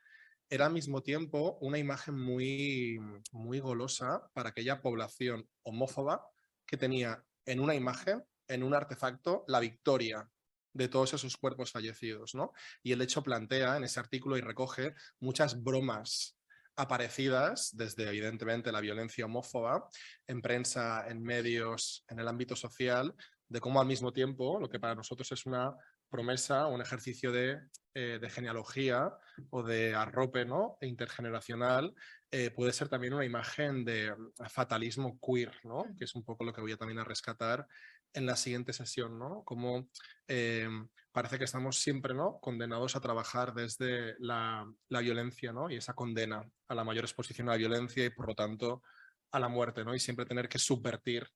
era al mismo tiempo una imagen muy, muy golosa para aquella población homófoba que tenía en una imagen, en un artefacto, la victoria de todos esos cuerpos fallecidos, ¿no? Y el hecho plantea en ese artículo y recoge muchas bromas aparecidas desde evidentemente la violencia homófoba en prensa, en medios, en el ámbito social, de cómo al mismo tiempo lo que para nosotros es una promesa, un ejercicio de genealogía o de arrope, ¿no? E intergeneracional, puede ser también una imagen de fatalismo queer, ¿no? Que es un poco lo que voy a también a rescatar en la siguiente sesión, ¿no? Como parece que estamos siempre, ¿no? Condenados a trabajar desde la violencia, ¿no? Y esa condena a la mayor exposición a la violencia y por lo tanto a la muerte, ¿no? Y siempre tener que subvertir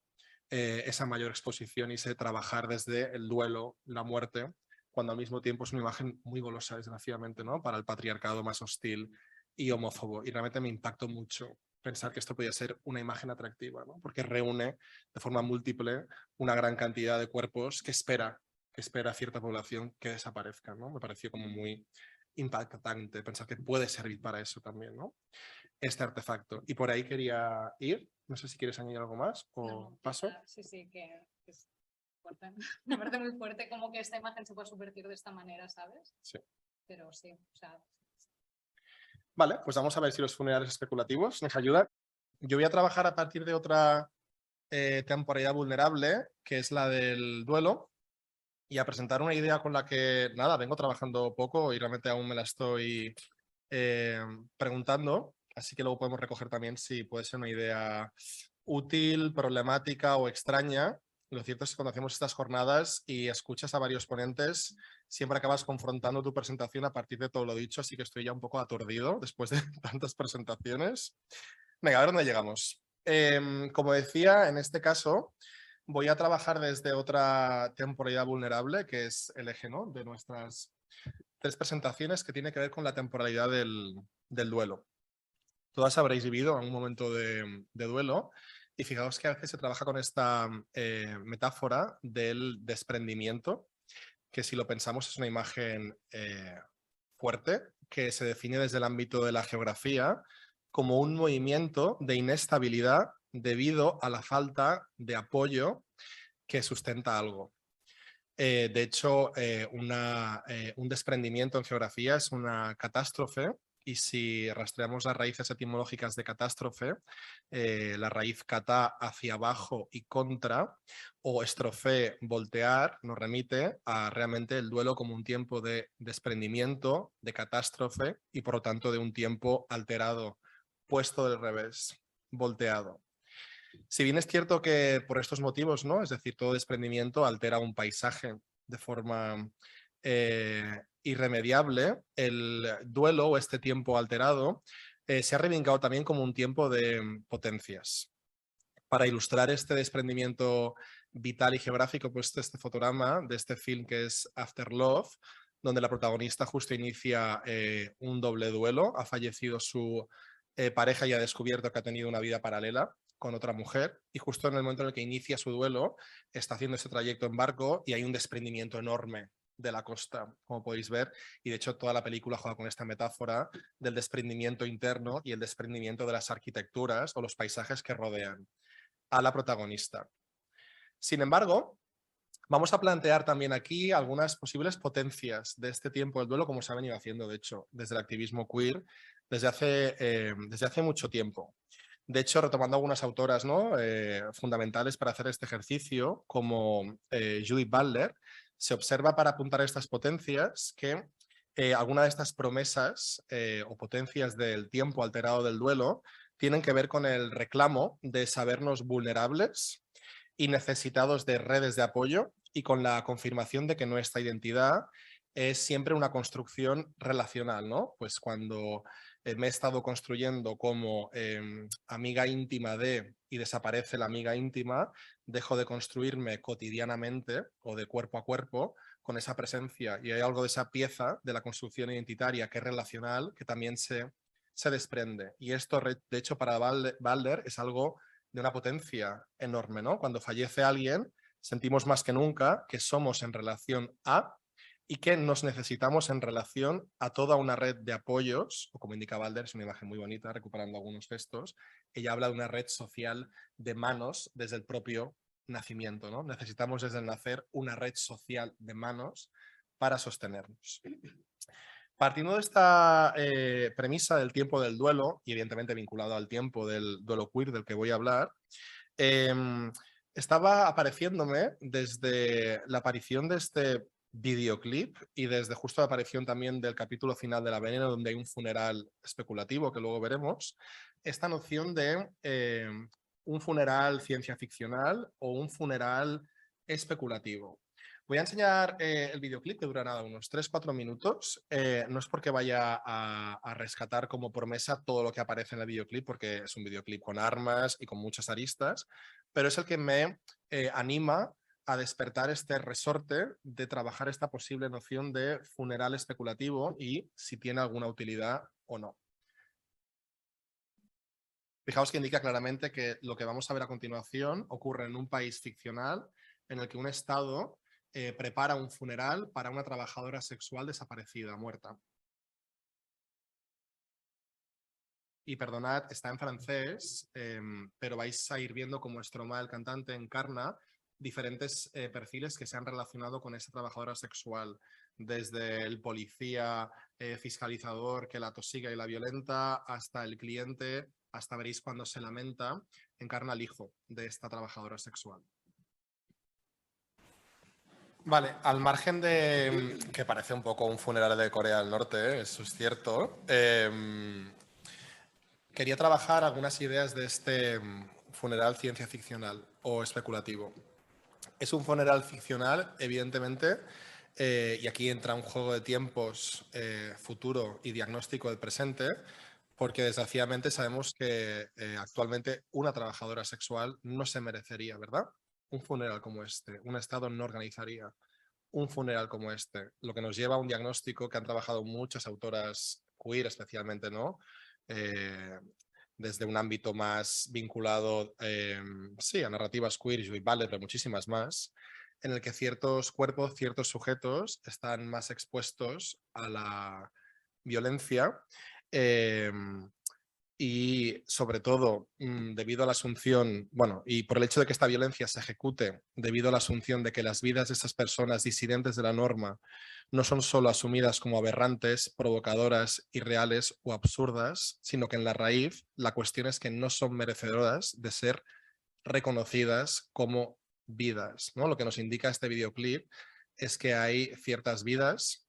esa mayor exposición y ese trabajar desde el duelo, la muerte, cuando al mismo tiempo es una imagen muy golosa, desgraciadamente, ¿no? Para el patriarcado más hostil y homófobo. Y realmente me impactó mucho pensar que esto podía ser una imagen atractiva, ¿no? Porque reúne de forma múltiple una gran cantidad de cuerpos que espera a cierta población que desaparezca, ¿no? Me pareció como muy impactante pensar que puede servir para eso también, ¿no? Este artefacto. Y por ahí quería ir. No sé si quieres añadir algo más o No, paso. sí, que es fuerte. Me parece muy fuerte como que esta imagen se pueda subvertir de esta manera, ¿sabes? Sí. Pero sí, o sea... Vale, pues vamos a ver si los funerales especulativos nos ayudan. Yo voy a trabajar a partir de otra temporalidad vulnerable, que es la del duelo, y a presentar una idea con la que, nada, vengo trabajando poco y realmente aún me la estoy preguntando, así que luego podemos recoger también si puede ser una idea útil, problemática o extraña. Lo cierto es que cuando hacemos estas jornadas y escuchas a varios ponentes, siempre acabas confrontando tu presentación a partir de todo lo dicho, así que estoy ya un poco aturdido después de tantas presentaciones. Venga, a ver dónde llegamos. Como decía, en este caso voy a trabajar desde otra temporalidad vulnerable, que es el eje, ¿no?, de nuestras 3 presentaciones, que tiene que ver con la temporalidad del duelo. Todas habréis vivido en un momento de duelo y fijaos que a veces se trabaja con esta metáfora del desprendimiento, que si lo pensamos es una imagen fuerte, que se define desde el ámbito de la geografía como un movimiento de inestabilidad debido a la falta de apoyo que sustenta algo. De hecho, un desprendimiento en geografía es una catástrofe y si rastreamos las raíces etimológicas de catástrofe, la raíz catá hacia abajo y contra o estrofe voltear nos remite a realmente el duelo como un tiempo de desprendimiento, de catástrofe y por lo tanto de un tiempo alterado, puesto del revés, volteado. Si bien es cierto que por estos motivos, ¿no?, es decir, todo desprendimiento altera un paisaje de forma irremediable, el duelo o este tiempo alterado se ha reivindicado también como un tiempo de potencias. Para ilustrar este desprendimiento vital y geográfico, he puesto este fotograma de este film que es After Love, donde la protagonista justo inicia un doble duelo. Ha fallecido su pareja y ha descubierto que ha tenido una vida paralela con otra mujer y justo en el momento en el que inicia su duelo está haciendo ese trayecto en barco y hay un desprendimiento enorme de la costa, como podéis ver, y de hecho toda la película juega con esta metáfora del desprendimiento interno y el desprendimiento de las arquitecturas o los paisajes que rodean a la protagonista. Sin embargo, vamos a plantear también aquí algunas posibles potencias de este tiempo del duelo, como se ha venido haciendo, de hecho, desde el activismo queer, desde hace mucho tiempo. De hecho, retomando algunas autoras, ¿no?, fundamentales para hacer este ejercicio, como Judith Butler, se observa para apuntar a estas potencias que alguna de estas promesas o potencias del tiempo alterado del duelo tienen que ver con el reclamo de sabernos vulnerables y necesitados de redes de apoyo y con la confirmación de que nuestra identidad es siempre una construcción relacional, ¿no? Pues cuando me he estado construyendo como amiga íntima de y desaparece la amiga íntima, dejo de construirme cotidianamente o de cuerpo a cuerpo con esa presencia y hay algo de esa pieza de la construcción identitaria que es relacional que también se desprende. Y esto, de hecho, para Butler es algo de una potencia enorme, ¿no? Cuando fallece alguien, sentimos más que nunca que somos en relación a y que nos necesitamos en relación a toda una red de apoyos, o como indica Butler, es una imagen muy bonita, recuperando algunos gestos, ella habla de una red social de manos desde el propio nacimiento, ¿no? Necesitamos desde el nacer una red social de manos para sostenernos. Partiendo de esta premisa del tiempo del duelo, y evidentemente vinculado al tiempo del duelo queer del que voy a hablar, estaba apareciéndome desde la aparición de este videoclip y desde justo la aparición también del capítulo final de La Veneno, donde hay un funeral especulativo que luego veremos, esta noción de un funeral ciencia ficcional o un funeral especulativo. Voy a enseñar el videoclip que dura nada, unos 3-4 minutos. No es porque vaya a rescatar como promesa todo lo que aparece en el videoclip, porque es un videoclip con armas y con muchas aristas, pero es el que me anima a despertar este resorte de trabajar esta posible noción de funeral especulativo y si tiene alguna utilidad o no. Fijaos que indica claramente que lo que vamos a ver a continuación ocurre en un país ficcional en el que un Estado prepara un funeral para una trabajadora sexual desaparecida, muerta. Y perdonad, está en francés, pero vais a ir viendo cómo Stromae, el cantante, encarna diferentes perfiles que se han relacionado con esa trabajadora sexual, desde el policía fiscalizador que la tosiga y la violenta, hasta el cliente, hasta veréis cuando se lamenta, encarna al hijo de esta trabajadora sexual. Vale, al margen de que parece un poco un funeral de Corea del Norte, eso es cierto, quería trabajar algunas ideas de este funeral ciencia ficcional o especulativo. Es un funeral ficcional, evidentemente, y aquí entra un juego de tiempos futuro y diagnóstico del presente, porque desgraciadamente sabemos que actualmente una trabajadora sexual no se merecería, ¿verdad? Un funeral como este. Un Estado no organizaría un funeral como este, lo que nos lleva a un diagnóstico que han trabajado muchas autoras queer especialmente, ¿no? Desde un ámbito más vinculado sí, a narrativas queer, Judith Butler, pero muchísimas más, en el que ciertos cuerpos, ciertos sujetos están más expuestos a la violencia y sobre todo debido a la asunción, bueno, y por el hecho de que esta violencia se ejecute debido a la asunción de que las vidas de estas personas disidentes de la norma no son solo asumidas como aberrantes, provocadoras, irreales o absurdas, sino que en la raíz la cuestión es que no son merecedoras de ser reconocidas como vidas, ¿no? Lo que nos indica este videoclip es que hay ciertas vidas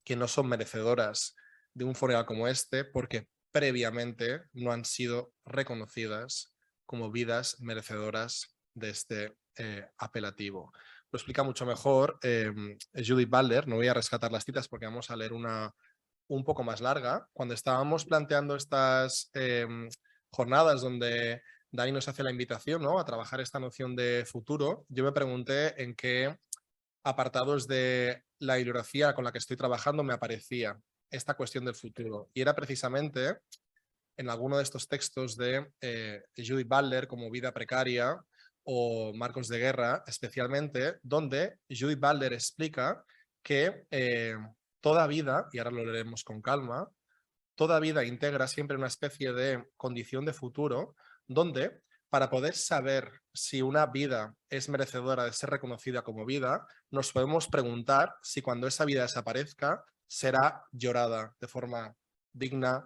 que no son merecedoras de un funeral como este porque previamente no han sido reconocidas como vidas merecedoras de este apelativo. Lo explica mucho mejor Judith Butler. No voy a rescatar las citas porque vamos a leer una un poco más larga. Cuando estábamos planteando estas jornadas donde Dani nos hace la invitación, ¿no?, a trabajar esta noción de futuro, yo me pregunté en qué apartados de la bibliografía con la que estoy trabajando me aparecía esta cuestión del futuro. Y era precisamente en alguno de estos textos de Judith Butler como Vida precaria o Marcos de Guerra, especialmente, donde Judith Butler explica que toda vida, y ahora lo leeremos con calma, toda vida integra siempre una especie de condición de futuro donde para poder saber si una vida es merecedora de ser reconocida como vida, nos podemos preguntar si cuando esa vida desaparezca será llorada de forma digna,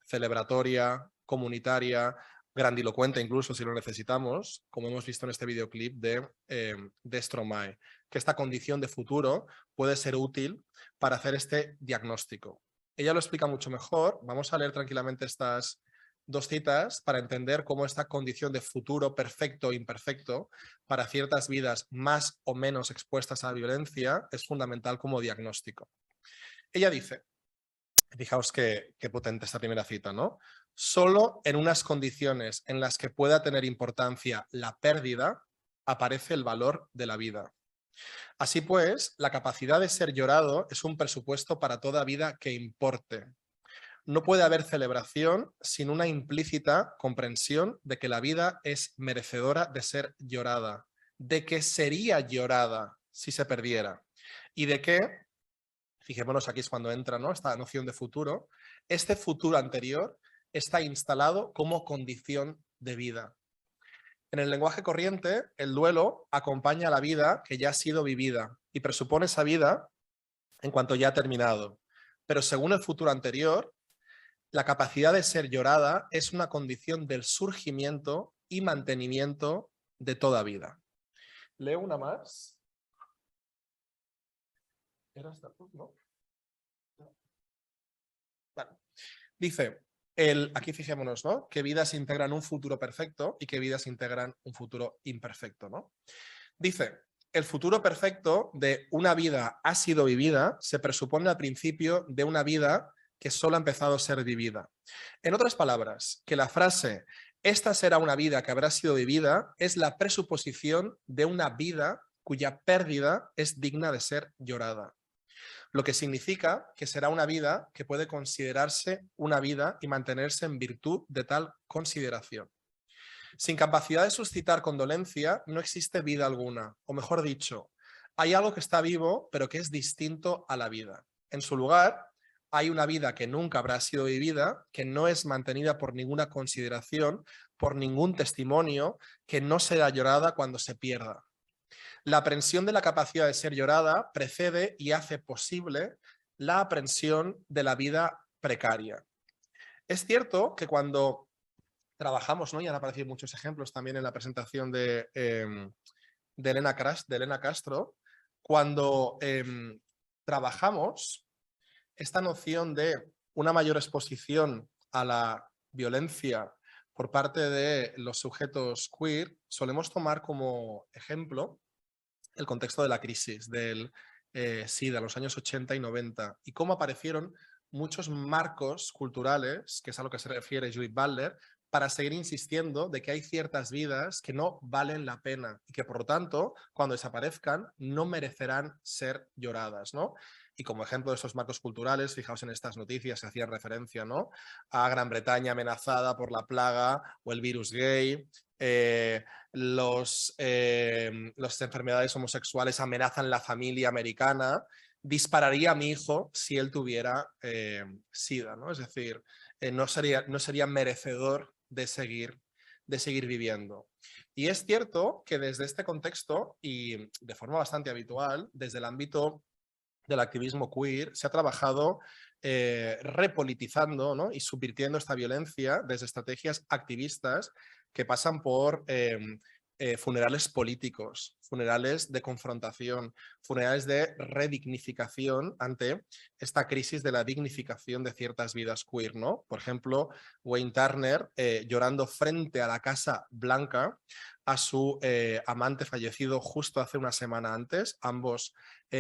celebratoria, comunitaria, grandilocuente incluso si lo necesitamos, como hemos visto en este videoclip de Stromae, que esta condición de futuro puede ser útil para hacer este diagnóstico. Ella lo explica mucho mejor. Vamos a leer tranquilamente estas dos citas para entender cómo esta condición de futuro perfecto e imperfecto para ciertas vidas más o menos expuestas a la violencia es fundamental como diagnóstico. Ella dice, fijaos qué potente esta primera cita, ¿no? Solo en unas condiciones en las que pueda tener importancia la pérdida aparece el valor de la vida. Así pues, la capacidad de ser llorado es un presupuesto para toda vida que importe. No puede haber celebración sin una implícita comprensión de que la vida es merecedora de ser llorada, de que sería llorada si se perdiera y de que, fijémonos aquí es cuando entra, ¿no?, esta noción de futuro, este futuro anterior está instalado como condición de vida. En el lenguaje corriente, el duelo acompaña a la vida que ya ha sido vivida y presupone esa vida en cuanto ya ha terminado. Pero según el futuro anterior, la capacidad de ser llorada es una condición del surgimiento y mantenimiento de toda vida. Leo una más. ¿Era esta? ¿No? Vale. Dice, aquí fijémonos, ¿no?, qué vidas integran un futuro perfecto y qué vidas integran un futuro imperfecto, ¿no? Dice, el futuro perfecto de una vida ha sido vivida se presupone al principio de una vida que solo ha empezado a ser vivida. En otras palabras, que la frase esta será una vida que habrá sido vivida es la presuposición de una vida cuya pérdida es digna de ser llorada. Lo que significa que será una vida que puede considerarse una vida y mantenerse en virtud de tal consideración. Sin capacidad de suscitar condolencia, no existe vida alguna, o mejor dicho, hay algo que está vivo, pero que es distinto a la vida. En su lugar, hay una vida que nunca habrá sido vivida, que no es mantenida por ninguna consideración, por ningún testimonio, que no será llorada cuando se pierda. La aprensión de la capacidad de ser llorada precede y hace posible la aprensión de la vida precaria. Es cierto que cuando trabajamos, ¿no? Y han aparecido muchos ejemplos también en la presentación de Elena Castro, cuando trabajamos esta noción de una mayor exposición a la violencia por parte de los sujetos queer, solemos tomar como ejemplo el contexto de la crisis del SIDA, los años 80 y 90, y cómo aparecieron muchos marcos culturales, que es a lo que se refiere Judith Butler, para seguir insistiendo de que hay ciertas vidas que no valen la pena y que por lo tanto, cuando desaparezcan, no merecerán ser lloradas, ¿no? Y como ejemplo de esos marcos culturales, fijaos en estas noticias que hacían referencia, ¿no?, a Gran Bretaña amenazada por la plaga o el virus gay, las enfermedades homosexuales amenazan la familia americana, dispararía a mi hijo si él tuviera SIDA, ¿no? Es decir, no sería merecedor de seguir viviendo. Y es cierto que desde este contexto, y de forma bastante habitual, desde el ámbito del activismo queer, se ha trabajado repolitizando, ¿no?, y subvirtiendo esta violencia desde estrategias activistas que pasan por funerales políticos, funerales de confrontación, funerales de redignificación ante esta crisis de la dignificación de ciertas vidas queer, ¿no? Por ejemplo, Wayne Turner llorando frente a la Casa Blanca a su amante fallecido justo hace una semana antes, ambos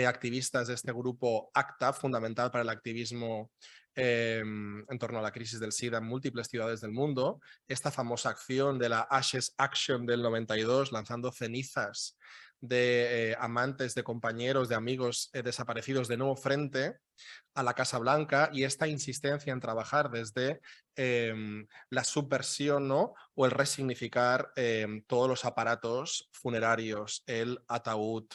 activistas de este grupo ACTA, fundamental para el activismo en torno a la crisis del SIDA en múltiples ciudades del mundo, esta famosa acción de la Ashes Action del 92, lanzando cenizas de amantes, de compañeros, de amigos desaparecidos de nuevo frente a la Casa Blanca, y esta insistencia en trabajar desde la subversión, ¿no?, o el resignificar todos los aparatos funerarios, el ataúd,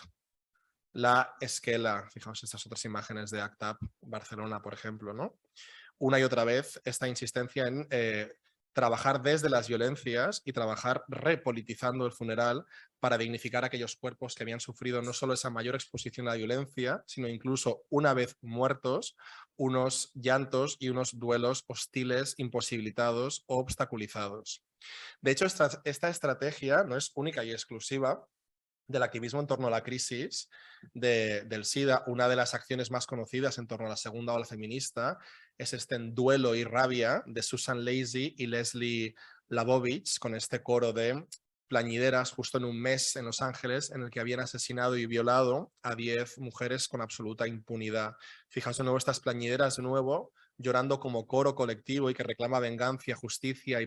la esquela. Fijaos estas otras imágenes de ACT UP Barcelona, por ejemplo, ¿no? Una y otra vez esta insistencia en trabajar desde las violencias y trabajar repolitizando el funeral para dignificar aquellos cuerpos que habían sufrido no solo esa mayor exposición a la violencia, sino incluso una vez muertos, unos llantos y unos duelos hostiles, imposibilitados o obstaculizados. De hecho, esta estrategia no es única y exclusiva del activismo en torno a la crisis del SIDA. Una de las acciones más conocidas en torno a la segunda ola feminista es este Duelo y Rabia de Susan Lacy y Leslie Labovitz, con este coro de plañideras justo en un mes en Los Ángeles en el que habían asesinado y violado a 10 mujeres con absoluta impunidad. Fijaos de nuevo estas plañideras de nuevo llorando como coro colectivo y que reclama venganza, justicia y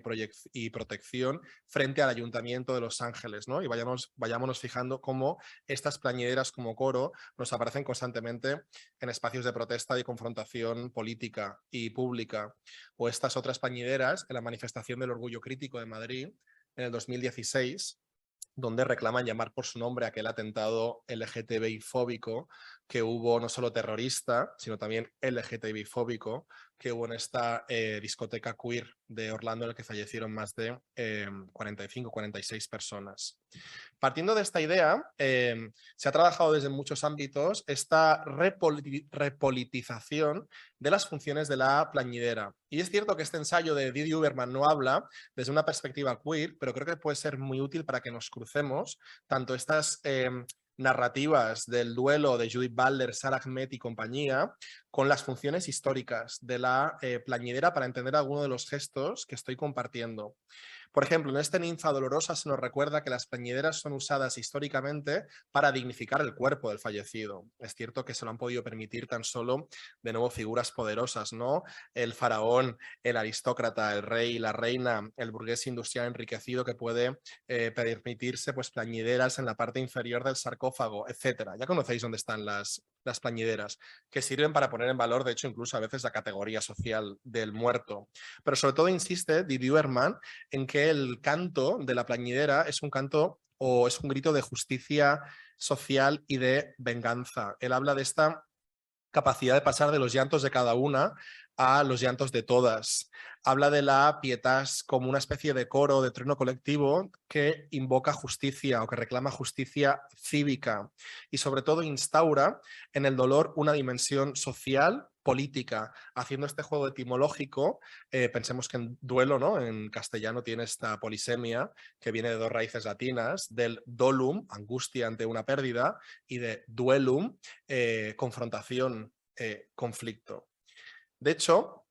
protección frente al Ayuntamiento de Los Ángeles, ¿no? Y vayámonos fijando cómo estas plañideras como coro nos aparecen constantemente en espacios de protesta y confrontación política y pública. O estas otras plañideras en la manifestación del orgullo crítico de Madrid en el 2016, donde reclaman llamar por su nombre aquel atentado LGTBI-fóbico que hubo, no solo terrorista, sino también LGTBI-fóbico, que hubo en esta discoteca queer de Orlando en la que fallecieron más de 45-46 personas. Partiendo de esta idea, se ha trabajado desde muchos ámbitos esta repolitización de las funciones de la plañidera. Y es cierto que este ensayo de Didi Huberman no habla desde una perspectiva queer, pero creo que puede ser muy útil para que nos crucemos tanto estas narrativas del duelo de Judith Butler, Sara Ahmed y compañía, con las funciones históricas de la plañidera para entender algunos de los gestos que estoy compartiendo. Por ejemplo, en este Ninfa Dolorosa se nos recuerda que las plañideras son usadas históricamente para dignificar el cuerpo del fallecido. Es cierto que se lo han podido permitir tan solo, de nuevo, figuras poderosas, ¿no? El faraón, el aristócrata, el rey, la reina, el burgués industrial enriquecido que puede permitirse pues, plañideras en la parte inferior del sarcófago, etcétera. Ya conocéis dónde están las plañideras, que sirven para poner en valor, de hecho, incluso a veces la categoría social del muerto. Pero sobre todo insiste Didier Herman en que el canto de la plañidera es un canto o es un grito de justicia social y de venganza. Él habla de esta capacidad de pasar de los llantos de cada una a los llantos de todas. Habla de la pietas como una especie de coro, de trueno colectivo que invoca justicia o que reclama justicia cívica y sobre todo instaura en el dolor una dimensión social, política, haciendo este juego etimológico. Pensemos que en duelo, ¿no? En castellano tiene esta polisemia que viene de dos raíces latinas, del dolum, angustia ante una pérdida, y de duelum, confrontación, conflicto. De hecho,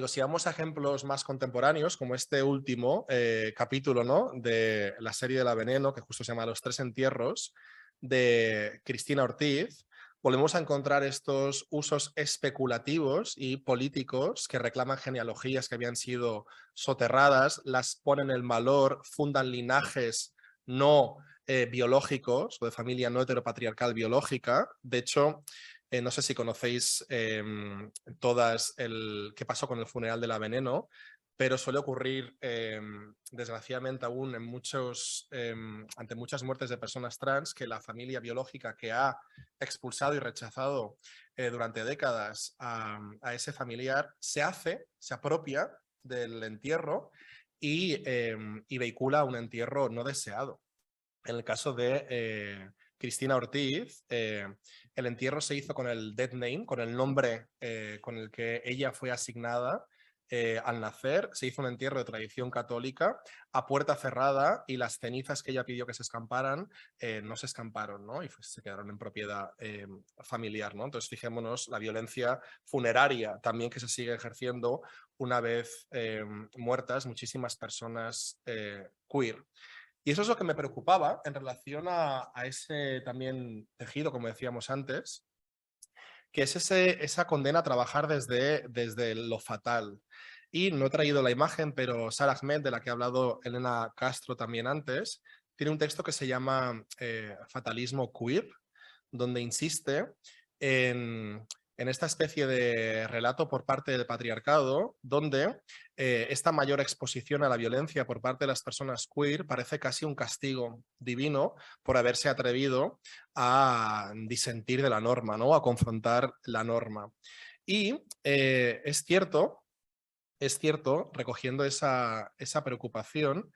si vamos a ejemplos más contemporáneos, como este último capítulo, ¿no? De la serie de La Veneno, que justo se llama Los tres entierros, de Cristina Ortiz, volvemos a encontrar estos usos especulativos y políticos que reclaman genealogías que habían sido soterradas, las ponen en valor, fundan linajes no biológicos o de familia no heteropatriarcal biológica. De hecho, no sé si conocéis todas qué pasó con el funeral de La Veneno, pero suele ocurrir, desgraciadamente aún ante muchas muertes de personas trans, que la familia biológica que ha expulsado y rechazado durante décadas a ese familiar se apropia del entierro y vehicula un entierro no deseado. En el caso de Cristina Ortiz, el entierro se hizo con el dead name, con el nombre con el que ella fue asignada al nacer. Se hizo un entierro de tradición católica a puerta cerrada y las cenizas que ella pidió que se escamparan no se escamparon, ¿no? Y se quedaron en propiedad familiar, ¿no? Entonces fijémonos la violencia funeraria también que se sigue ejerciendo una vez muertas muchísimas personas queer. Y eso es lo que me preocupaba en relación a ese también tejido, como decíamos antes, que es esa condena a trabajar desde lo fatal. Y no he traído la imagen, pero Sara Ahmed, de la que ha hablado Elena Castro también antes, tiene un texto que se llama Fatalismo Queer, donde insiste en esta especie de relato por parte del patriarcado, donde esta mayor exposición a la violencia por parte de las personas queer parece casi un castigo divino por haberse atrevido a disentir de la norma, ¿no? A confrontar la norma. Y es cierto, recogiendo esa preocupación,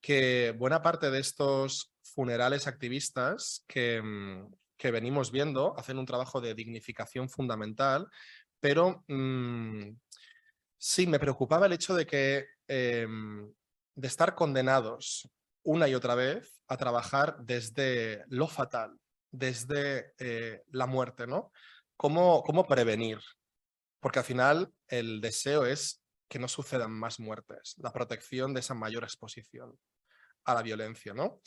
que buena parte de estos funerales activistas que venimos viendo hacen un trabajo de dignificación fundamental, pero sí, me preocupaba el hecho de que de estar condenados una y otra vez a trabajar desde lo fatal, desde la muerte, ¿no? ¿Cómo prevenir? Porque al final el deseo es que no sucedan más muertes, la protección de esa mayor exposición a la violencia, ¿no?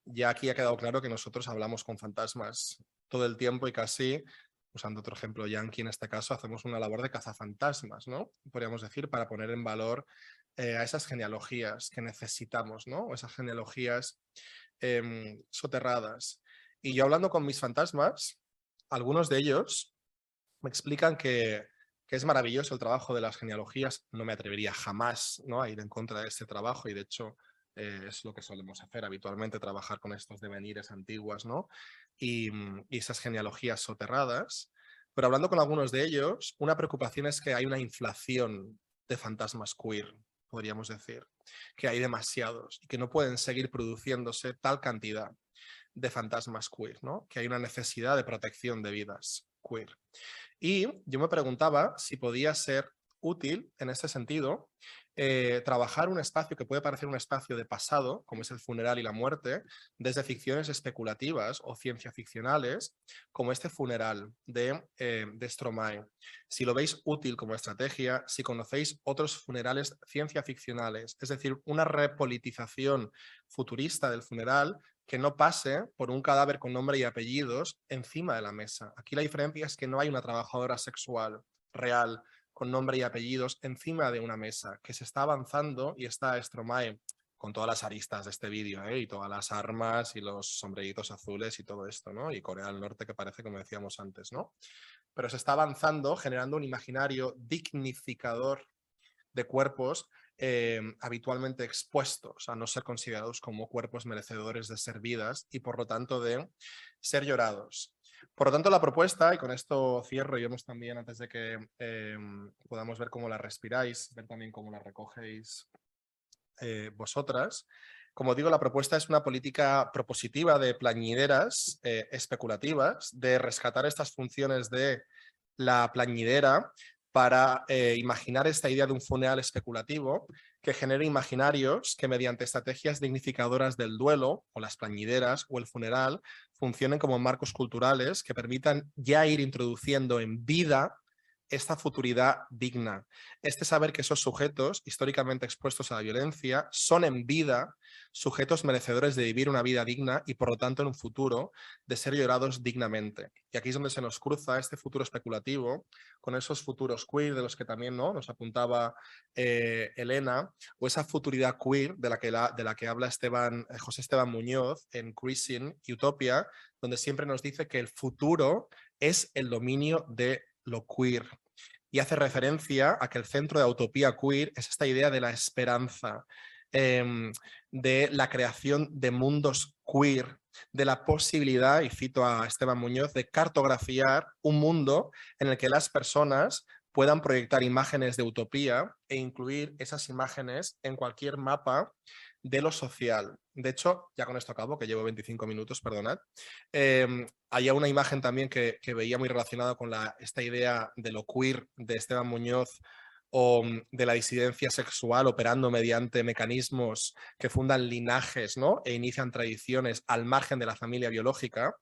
Ya aquí ha quedado claro que nosotros hablamos con fantasmas todo el tiempo y casi, usando otro ejemplo yankee en este caso, hacemos una labor de cazafantasmas, ¿no? Podríamos decir, para poner en valor a esas genealogías que necesitamos, ¿no? O esas genealogías soterradas. Y yo hablando con mis fantasmas, algunos de ellos me explican que es maravilloso el trabajo de las genealogías. No me atrevería jamás, ¿no? A ir en contra de este trabajo y de hecho es lo que solemos hacer habitualmente, trabajar con estos devenires antiguas, ¿no? Y esas genealogías soterradas. Pero hablando con algunos de ellos, una preocupación es que hay una inflación de fantasmas queer, podríamos decir, que hay demasiados y que no pueden seguir produciéndose tal cantidad de fantasmas queer, ¿no? Que hay una necesidad de protección de vidas queer. Y yo me preguntaba si podía ser útil en este sentido trabajar un espacio que puede parecer un espacio de pasado, como es el funeral y la muerte, desde ficciones especulativas o ciencia ficcionales, como este funeral de Stromae. Si lo veis útil como estrategia, si conocéis otros funerales ciencia ficcionales, es decir, una repolitización futurista del funeral que no pase por un cadáver con nombre y apellidos encima de la mesa. Aquí la diferencia es que no hay una trabajadora sexual real con nombre y apellidos encima de una mesa, que se está avanzando y está Stromae con todas las aristas de este vídeo, y todas las armas y los sombreritos azules y todo esto, ¿no? Y Corea del Norte que parece, como decíamos antes, ¿no? Pero se está avanzando generando un imaginario dignificador de cuerpos habitualmente expuestos a no ser considerados como cuerpos merecedores de ser vidas y por lo tanto de ser llorados. Por lo tanto, la propuesta, y con esto cierro y vemos también antes de que podamos ver cómo la respiráis, ver también cómo la recogéis vosotras. Como digo, la propuesta es una política propositiva de plañideras especulativas, de rescatar estas funciones de la plañidera para imaginar esta idea de un funeral especulativo que genere imaginarios que mediante estrategias dignificadoras del duelo o las plañideras o el funeral funcionen como marcos culturales que permitan ya ir introduciendo en vida esta futuridad digna, este saber que esos sujetos históricamente expuestos a la violencia son en vida sujetos merecedores de vivir una vida digna y por lo tanto en un futuro de ser llorados dignamente. Y aquí es donde se nos cruza este futuro especulativo con esos futuros queer de los que también nos apuntaba Elena, o esa futuridad queer de la que habla José Esteban Muñoz en Cruising Utopia, donde siempre nos dice que el futuro es el dominio de lo queer. Y hace referencia a que el centro de Utopía queer es esta idea de la esperanza, de la creación de mundos queer, de la posibilidad, y cito a Esteban Muñoz, de cartografiar un mundo en el que las personas puedan proyectar imágenes de utopía e incluir esas imágenes en cualquier mapa de lo social. De hecho, ya con esto acabo, que llevo 25 minutos, perdonad. Había una imagen también que veía muy relacionada con esta idea de lo queer de Esteban Muñoz o de la disidencia sexual operando mediante mecanismos que fundan linajes, ¿no? E inician tradiciones al margen de la familia biológica,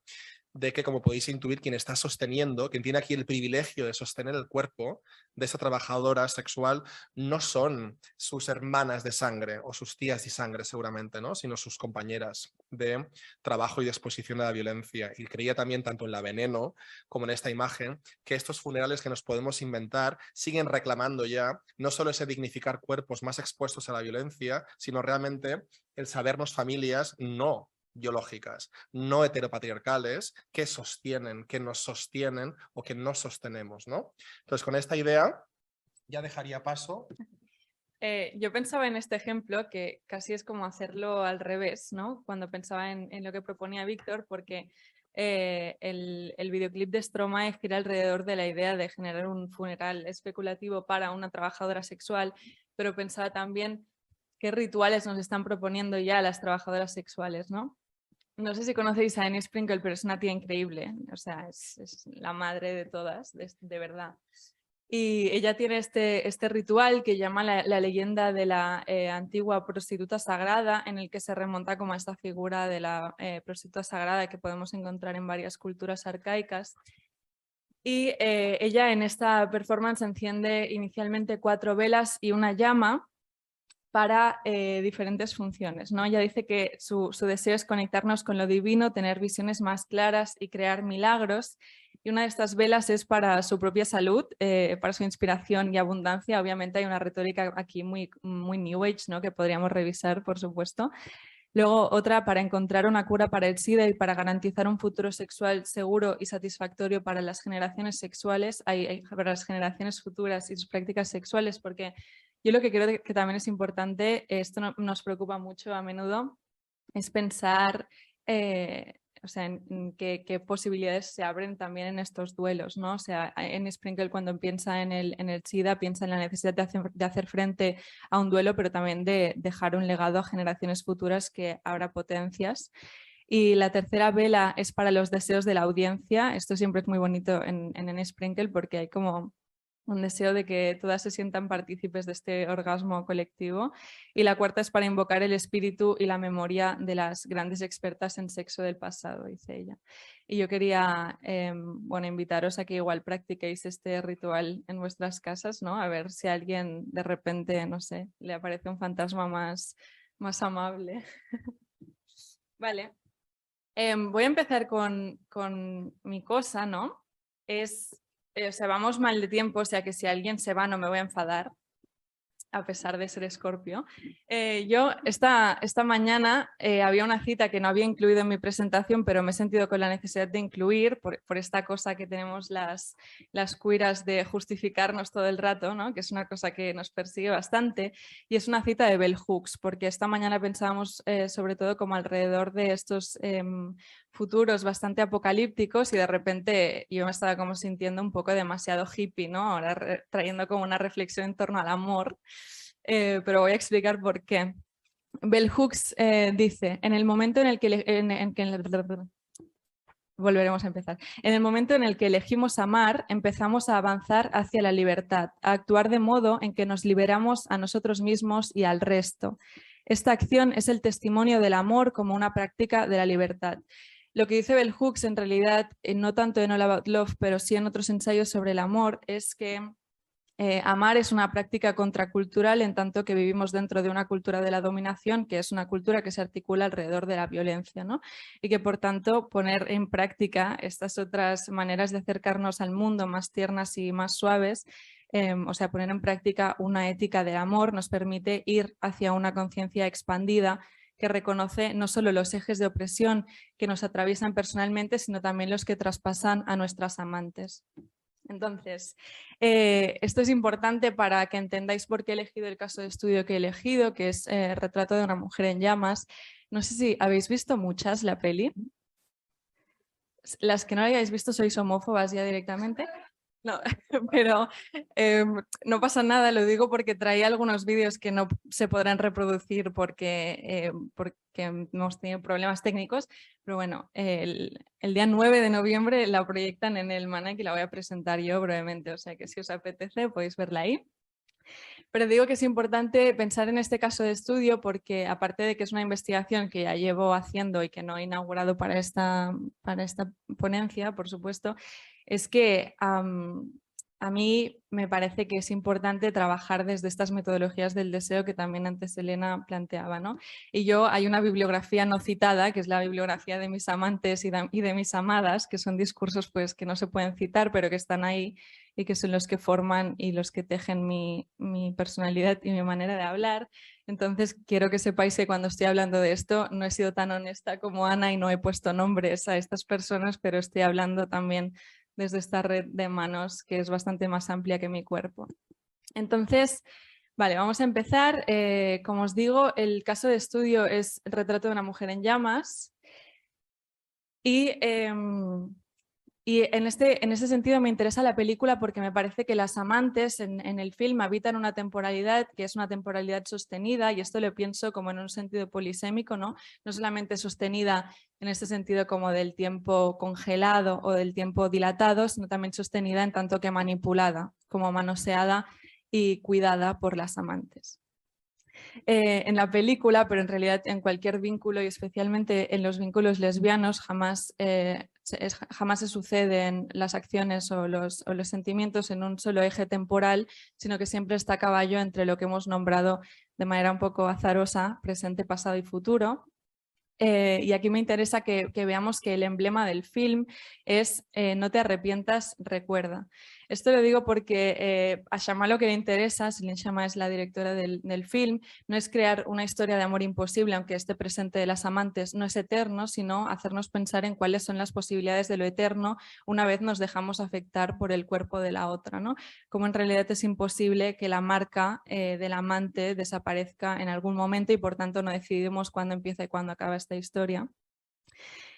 de que, como podéis intuir, quien está sosteniendo, quien tiene aquí el privilegio de sostener el cuerpo de esa trabajadora sexual, no son sus hermanas de sangre o sus tías de sangre seguramente, ¿no? Sino sus compañeras de trabajo y de exposición a la violencia. Y creía también, tanto en la Veneno como en esta imagen, que estos funerales que nos podemos inventar siguen reclamando ya no solo ese dignificar cuerpos más expuestos a la violencia, sino realmente el sabernos familias no biológicas, no heteropatriarcales, que sostienen, que nos sostienen o que nos sostenemos, ¿no? Entonces, con esta idea ya dejaría paso. Yo pensaba en este ejemplo que casi es como hacerlo al revés, ¿no? Cuando pensaba en lo que proponía Víctor, porque el videoclip de Stromae gira alrededor de la idea de generar un funeral especulativo para una trabajadora sexual, pero pensaba también qué rituales nos están proponiendo ya las trabajadoras sexuales, ¿no? No sé si conocéis a Annie Sprinkle, pero es una tía increíble, o sea, es la madre de todas, de verdad. Y ella tiene este ritual que llama la leyenda de la antigua prostituta sagrada, en el que se remonta como a esta figura de la prostituta sagrada que podemos encontrar en varias culturas arcaicas. Y ella en esta performance enciende inicialmente 4 velas y una llama para diferentes funciones, ¿no? Ella dice que su deseo es conectarnos con lo divino, tener visiones más claras y crear milagros. Y una de estas velas es para su propia salud, para su inspiración y abundancia. Obviamente hay una retórica aquí muy New Age, ¿no? Que podríamos revisar, por supuesto. Luego otra para encontrar una cura para el SIDA y para garantizar un futuro sexual seguro y satisfactorio para las generaciones sexuales, para las generaciones futuras y sus prácticas sexuales, porque yo lo que creo que también es importante, esto nos preocupa mucho a menudo, es pensar o sea, en qué posibilidades se abren también en estos duelos, ¿no? O sea, en Sprinkle cuando piensa en el SIDA, piensa en la necesidad de hacer frente a un duelo, pero también de dejar un legado a generaciones futuras que abra potencias. Y la tercera vela es para los deseos de la audiencia. Esto siempre es muy bonito en Sprinkle porque hay como un deseo de que todas se sientan partícipes de este orgasmo colectivo. Y la cuarta es para invocar el espíritu y la memoria de las grandes expertas en sexo del pasado, dice ella. Y yo quería bueno, invitaros a que igual practiquéis este ritual en vuestras casas, ¿no? A ver si a alguien de repente, no sé, le aparece un fantasma más amable. Vale. Voy a empezar con mi cosa, ¿no? O sea, vamos mal de tiempo, o sea que si alguien se va no me voy a enfadar, a pesar de ser Escorpio. Yo esta mañana había una cita que no había incluido en mi presentación, pero me he sentido con la necesidad de incluir por esta cosa que tenemos las queeras de justificarnos todo el rato, ¿no? Que es una cosa que nos persigue bastante, y es una cita de Bell Hooks, porque esta mañana pensábamos sobre todo como alrededor de estos futuros bastante apocalípticos, y de repente yo me estaba como sintiendo un poco demasiado hippie, ¿no? Ahora trayendo como una reflexión en torno al amor. Pero voy a explicar por qué. Bell Hooks dice, en el momento en el que... Volveremos a empezar. En el momento en el que elegimos amar, empezamos a avanzar hacia la libertad, a actuar de modo en que nos liberamos a nosotros mismos y al resto. Esta acción es el testimonio del amor como una práctica de la libertad. Lo que dice Bell Hooks, en realidad, no tanto en All About Love, pero sí en otros ensayos sobre el amor, es que amar es una práctica contracultural, en tanto que vivimos dentro de una cultura de la dominación, que es una cultura que se articula alrededor de la violencia, ¿no? Y que por tanto poner en práctica estas otras maneras de acercarnos al mundo más tiernas y más suaves, o sea, poner en práctica una ética del amor nos permite ir hacia una conciencia expandida que reconoce no solo los ejes de opresión que nos atraviesan personalmente, sino también los que traspasan a nuestras amantes. Entonces, esto es importante para que entendáis por qué he elegido el caso de estudio que he elegido, que es Retrato de una mujer en llamas. No sé si habéis visto muchas la peli. Las que no la hayáis visto sois homófobas ya directamente. No, pero no pasa nada, lo digo porque traía algunos vídeos que no se podrán reproducir porque hemos tenido problemas técnicos, pero bueno, el día 9 de noviembre la proyectan en el Manac y la voy a presentar yo brevemente, o sea que si os apetece podéis verla ahí. Pero digo que es importante pensar en este caso de estudio porque, aparte de que es una investigación que ya llevo haciendo y que no he inaugurado para esta ponencia, por supuesto, es que a mí me parece que es importante trabajar desde estas metodologías del deseo que también antes Elena planteaba, ¿no? Y hay una bibliografía no citada, que es la bibliografía de mis amantes y de mis amadas, que son discursos pues, que no se pueden citar, pero que están ahí y que son los que forman y los que tejen mi personalidad y mi manera de hablar. Entonces quiero que sepáis que cuando estoy hablando de esto no he sido tan honesta como Ana y no he puesto nombres a estas personas, pero estoy hablando también desde esta red de manos que es bastante más amplia que mi cuerpo. Entonces, vale, vamos a empezar. Como os digo, el caso de estudio es Retrato de una mujer en llamas. Y en ese sentido me interesa la película porque me parece que las amantes en el film habitan una temporalidad que es una temporalidad sostenida, y esto lo pienso como en un sentido polisémico, ¿no? No solamente sostenida en este sentido como del tiempo congelado o del tiempo dilatado, sino también sostenida en tanto que manipulada, como manoseada y cuidada por las amantes. En la película, pero en realidad en cualquier vínculo y especialmente en los vínculos lesbianos jamás se suceden las acciones o los sentimientos en un solo eje temporal, sino que siempre está a caballo entre lo que hemos nombrado de manera un poco azarosa presente, pasado y futuro. Y aquí me interesa que veamos que el emblema del film es no te arrepientas, recuerda. Esto lo digo porque a Shama lo que le interesa, Céline Sciamma es la directora del film, no es crear una historia de amor imposible, aunque este presente de las amantes no es eterno, sino hacernos pensar en cuáles son las posibilidades de lo eterno una vez nos dejamos afectar por el cuerpo de la otra, ¿no? Como en realidad es imposible que la marca del amante desaparezca en algún momento y por tanto no decidimos cuándo empieza y cuándo acaba esta historia.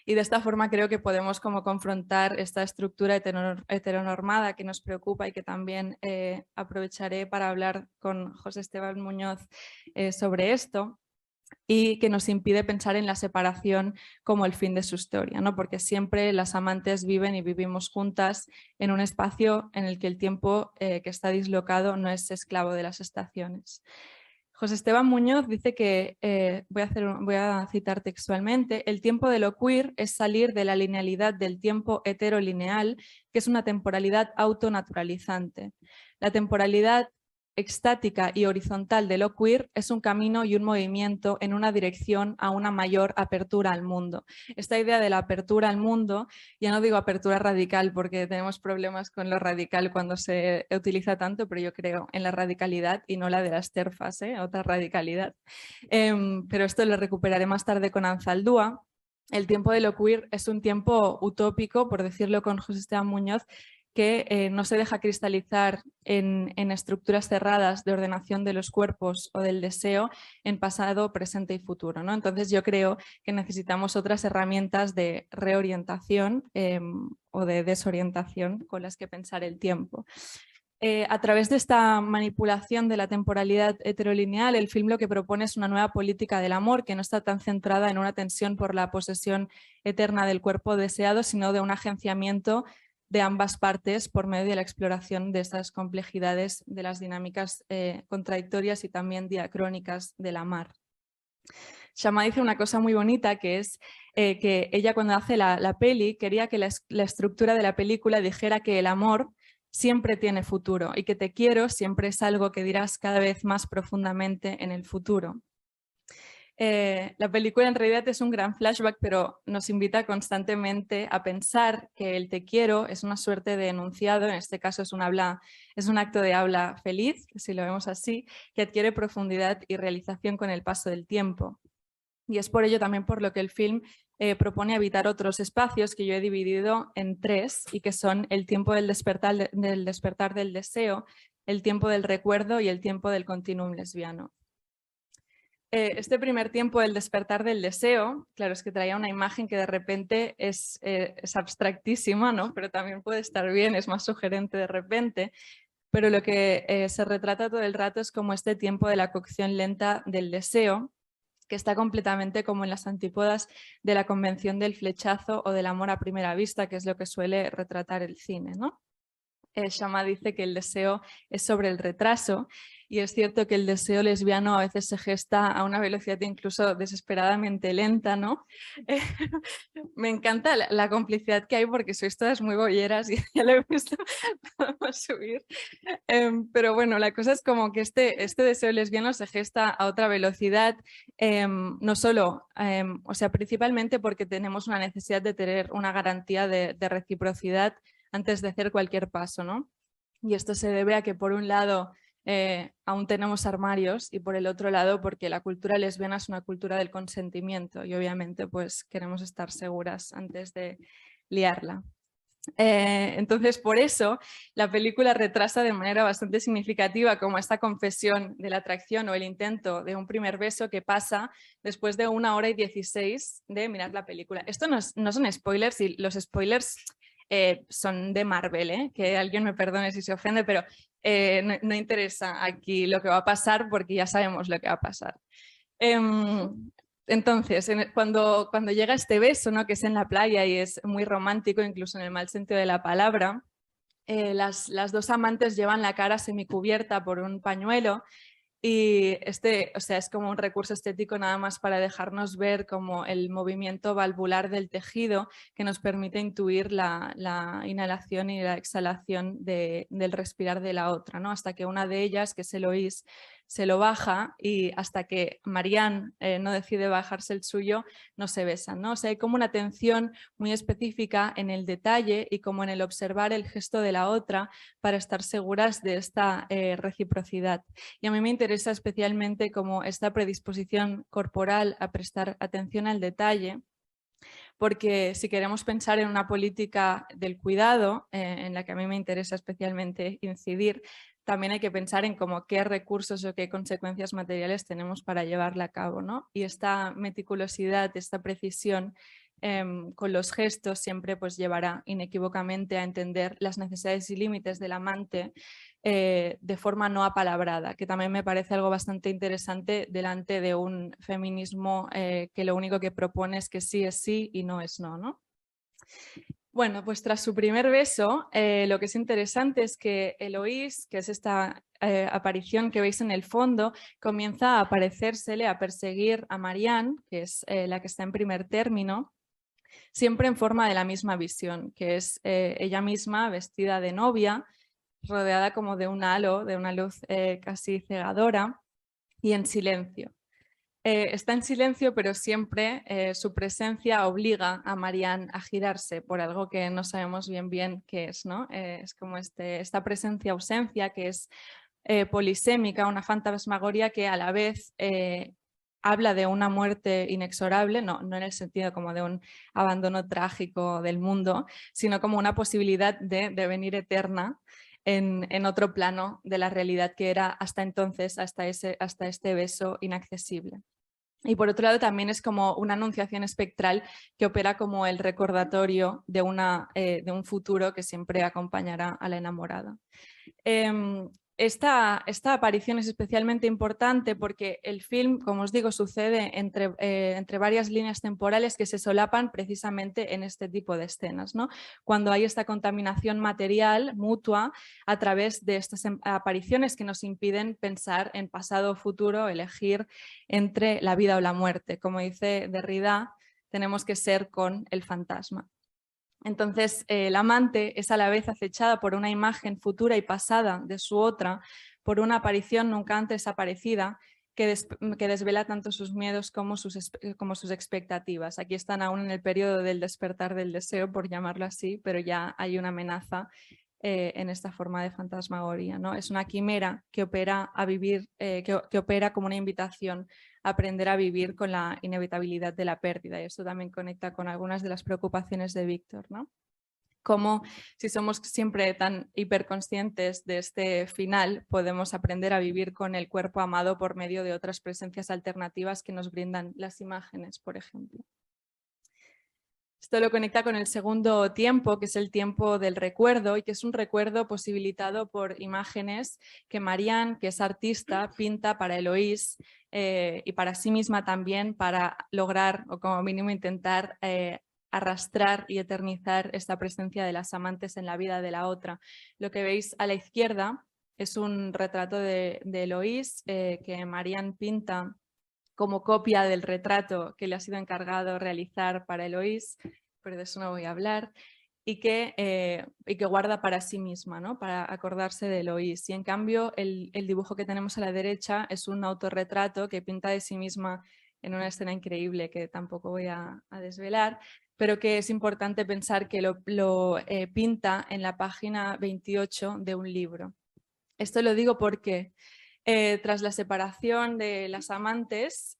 Y de esta forma creo que podemos como confrontar esta estructura heteronormada que nos preocupa y que también aprovecharé para hablar con José Esteban Muñoz sobre esto. y que nos impide pensar en la separación como el fin de su historia, ¿no? Porque siempre las amantes viven y vivimos juntas en un espacio en el que el tiempo que está dislocado no es esclavo de las estaciones. José Esteban Muñoz dice que, voy a citar textualmente, el tiempo de lo queer es salir de la linealidad del tiempo heterolineal, que es una temporalidad autonaturalizante. La temporalidad extática y horizontal de lo queer es un camino y un movimiento en una dirección a una mayor apertura al mundo. Esta idea de la apertura al mundo, ya no digo apertura radical porque tenemos problemas con lo radical cuando se utiliza tanto, pero yo creo en la radicalidad y no la de las terfas, otra radicalidad. Pero esto lo recuperaré más tarde con Anzaldúa. El tiempo de lo queer es un tiempo utópico, por decirlo con José Esteban Muñoz, que no se deja cristalizar en estructuras cerradas de ordenación de los cuerpos o del deseo en pasado, presente y futuro, ¿no? Entonces yo creo que necesitamos otras herramientas de reorientación o de desorientación con las que pensar el tiempo. A través de esta manipulación de la temporalidad heterolineal, el film lo que propone es una nueva política del amor que no está tan centrada en una tensión por la posesión eterna del cuerpo deseado, sino de un agenciamiento de ambas partes por medio de la exploración de estas complejidades de las dinámicas contradictorias y también diacrónicas del amar. Shama dice una cosa muy bonita que es que ella cuando hace la peli quería que la estructura de la película dijera que el amor siempre tiene futuro y que te quiero siempre es algo que dirás cada vez más profundamente en el futuro. La película en realidad es un gran flashback, pero nos invita constantemente a pensar que el te quiero es una suerte de enunciado, en este caso es un acto de habla feliz, si lo vemos así, que adquiere profundidad y realización con el paso del tiempo. Y es por ello también por lo que el film propone habitar otros espacios que yo he dividido en 3 y que son el tiempo del despertar del deseo, el tiempo del recuerdo y el tiempo del continuum lesbiano. Este primer tiempo del despertar del deseo, claro, es que traía una imagen que de repente es abstractísima, ¿no? Pero también puede estar bien, es más sugerente de repente, pero lo que se retrata todo el rato es como este tiempo de la cocción lenta del deseo, que está completamente como en las antípodas de la convención del flechazo o del amor a primera vista, que es lo que suele retratar el cine, ¿no? Shama dice que el deseo es sobre el retraso y es cierto que el deseo lesbiano a veces se gesta a una velocidad incluso desesperadamente lenta, ¿no? Me encanta la complicidad que hay porque sois todas muy bolleras y ya lo he visto, podemos subir. Pero bueno, la cosa es como que este deseo lesbiano se gesta a otra velocidad, no solo, o sea, principalmente porque tenemos una necesidad de tener una garantía de reciprocidad antes de hacer cualquier paso, ¿no? Y esto se debe a que por un lado aún tenemos armarios y por el otro lado porque la cultura lesbiana es una cultura del consentimiento y obviamente pues queremos estar seguras antes de liarla. Entonces por eso la película retrasa de manera bastante significativa como esta confesión de la atracción o el intento de un primer beso que pasa después de 1 hora y 16 de mirar la película. Esto no son spoilers y los spoilers son de Marvel, que alguien me perdone si se ofende, pero no interesa aquí lo que va a pasar porque ya sabemos lo que va a pasar. Entonces, cuando llega este beso, ¿no? Que es en la playa y es muy romántico, incluso en el mal sentido de la palabra, las dos amantes llevan la cara semicubierta por un pañuelo y o sea, es como un recurso estético nada más para dejarnos ver como el movimiento valvular del tejido que nos permite intuir la inhalación y la exhalación del respirar de la otra, ¿no? Hasta que una de ellas, que es Eloís, se lo baja y hasta que Marianne no decide bajarse el suyo, no se besan, ¿no? O sea, hay como una atención muy específica en el detalle y como en el observar el gesto de la otra para estar seguras de esta reciprocidad. Y a mí me interesa especialmente como esta predisposición corporal a prestar atención al detalle, porque si queremos pensar en una política del cuidado, en la que a mí me interesa especialmente incidir, también hay que pensar en cómo qué recursos o qué consecuencias materiales tenemos para llevarla a cabo, ¿no? Y esta meticulosidad, esta precisión con los gestos siempre pues llevará inequívocamente a entender las necesidades y límites del amante de forma no apalabrada, que también me parece algo bastante interesante delante de un feminismo que lo único que propone es que sí es sí y no es no, ¿no? Bueno, pues tras su primer beso, lo que es interesante es que Eloís, que es esta aparición que veis en el fondo, comienza a aparecérsele, a perseguir a Marianne, que es la que está en primer término, siempre en forma de la misma visión, que es ella misma vestida de novia, rodeada como de un halo, de una luz casi cegadora y en silencio. Está en silencio, pero siempre su presencia obliga a Marianne a girarse por algo que no sabemos bien qué es, ¿no? Es como esta presencia-ausencia que es polisémica, una fantasmagoria que a la vez habla de una muerte inexorable, no en el sentido como de un abandono trágico del mundo, sino como una posibilidad de devenir eterna en otro plano de la realidad que era hasta entonces, hasta este beso inaccesible. Y por otro lado también es como una anunciación espectral que opera como el recordatorio de un futuro que siempre acompañará a la enamorada. Esta aparición es especialmente importante porque el film, como os digo, sucede entre varias líneas temporales que se solapan precisamente en este tipo de escenas, ¿no? Cuando hay esta contaminación material mutua a través de estas apariciones que nos impiden pensar en pasado o futuro, elegir entre la vida o la muerte. Como dice Derrida, tenemos que ser con el fantasma. Entonces, el amante es a la vez acechada por una imagen futura y pasada de su otra, por una aparición nunca antes aparecida, que desvela tanto sus miedos como sus expectativas. Aquí están aún en el periodo del despertar del deseo, por llamarlo así, pero ya hay una amenaza en esta forma de fantasmagoria, ¿no? Es una quimera que opera que opera como una invitación a aprender a vivir con la inevitabilidad de la pérdida, y esto también conecta con algunas de las preocupaciones de Víctor, ¿no? Como si somos siempre tan hiperconscientes de este final, podemos aprender a vivir con el cuerpo amado por medio de otras presencias alternativas que nos brindan las imágenes, por ejemplo. Esto lo conecta con el segundo tiempo, que es el tiempo del recuerdo, y que es un recuerdo posibilitado por imágenes que Marianne, que es artista, pinta para Eloís y para sí misma también, para lograr, o como mínimo intentar, arrastrar y eternizar esta presencia de las amantes en la vida de la otra. Lo que veis a la izquierda es un retrato de Eloís que Marianne pinta como copia del retrato que le ha sido encargado realizar para Eloís, pero de eso no voy a hablar, y que guarda para sí misma, ¿no? Para acordarse de Eloís. Y en cambio el dibujo que tenemos a la derecha es un autorretrato que pinta de sí misma en una escena increíble que tampoco voy a desvelar, pero que es importante pensar que lo pinta en la página 28 de un libro. Esto lo digo porque tras la separación de las amantes,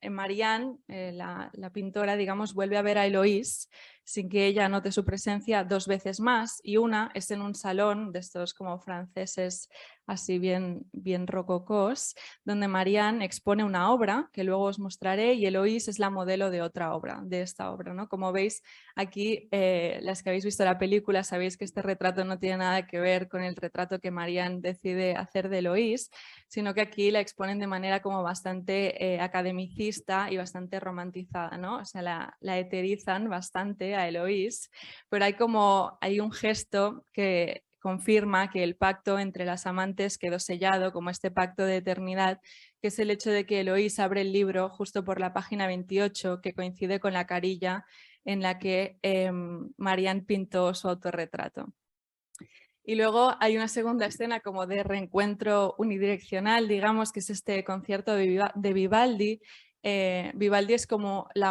Marianne, la pintora, digamos, vuelve a ver a Eloís sin que ella note su presencia 2 veces más, y una es en un salón de estos como franceses así bien rococós, donde Marianne expone una obra que luego os mostraré y Eloís es la modelo de otra obra, de esta obra, ¿no? Como veis aquí, las que habéis visto la película sabéis que este retrato no tiene nada que ver con el retrato que Marianne decide hacer de Eloís, sino que aquí la exponen de manera como bastante academicista y bastante romantizada, ¿no? O sea, la eterizan bastante a Eloís, pero hay un gesto que confirma que el pacto entre las amantes quedó sellado como este pacto de eternidad, que es el hecho de que Eloís abre el libro justo por la página 28, que coincide con la carilla en la que Marianne pintó su autorretrato. Y luego hay una segunda escena como de reencuentro unidireccional, digamos, que es este concierto de Vivaldi. Vivaldi es como el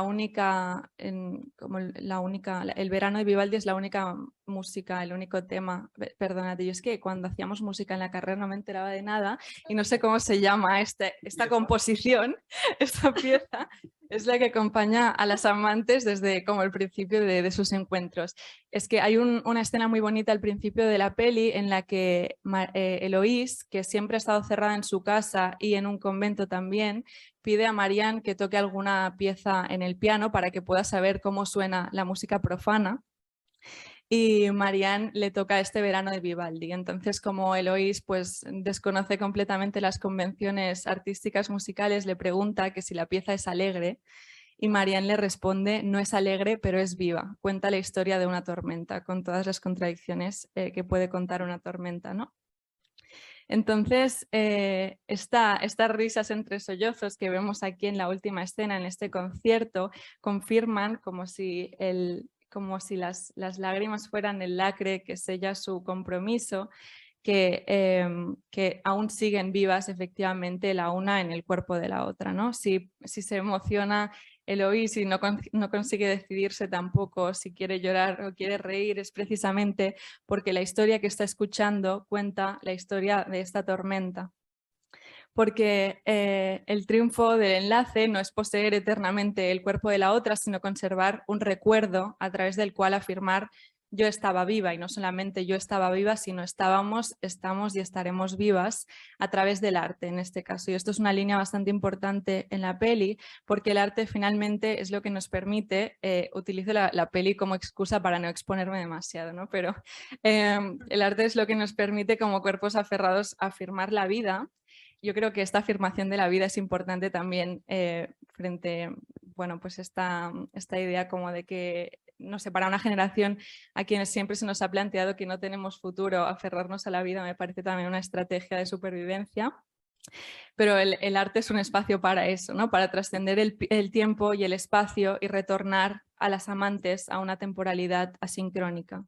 verano de Vivaldi es la única música, el único tema, perdónate, yo es que cuando hacíamos música en la carrera no me enteraba de nada y no sé cómo se llama esta composición, esta pieza es la que acompaña a las amantes desde como el principio de sus encuentros. Es que hay una escena muy bonita al principio de la peli en la que Eloís, que siempre ha estado cerrada en su casa y en un convento también, pide a Marianne que toque alguna pieza en el piano para que pueda saber cómo suena la música profana. Y Marianne le toca Este verano de Vivaldi. Entonces, como Eloís pues, desconoce completamente las convenciones artísticas musicales, le pregunta que si la pieza es alegre y Marianne le responde: no es alegre, pero es viva. Cuenta la historia de una tormenta, con todas las contradicciones que puede contar una tormenta, ¿no? Entonces, estas risas entre sollozos que vemos aquí en la última escena, en este concierto, confirman como si las lágrimas fueran el lacre que sella su compromiso, que aún siguen vivas efectivamente la una en el cuerpo de la otra, ¿no? Si se emociona Eloís y no consigue decidirse tampoco si quiere llorar o quiere reír, es precisamente porque la historia que está escuchando cuenta la historia de esta tormenta. Porque el triunfo del enlace no es poseer eternamente el cuerpo de la otra, sino conservar un recuerdo a través del cual afirmar: yo estaba viva, y no solamente yo estaba viva, sino estábamos, estamos y estaremos vivas a través del arte en este caso. Y esto es una línea bastante importante en la peli, porque el arte finalmente es lo que nos permite, utilizo la peli como excusa para no exponerme demasiado, ¿no? Pero el arte es lo que nos permite como cuerpos aferrados afirmar la vida. Yo creo que esta afirmación de la vida es importante también frente, bueno, pues esta idea como de que, no sé, para una generación a quienes siempre se nos ha planteado que no tenemos futuro, aferrarnos a la vida me parece también una estrategia de supervivencia. Pero el arte es un espacio para eso, ¿no? Para trascender el tiempo y el espacio y retornar a las amantes a una temporalidad asincrónica.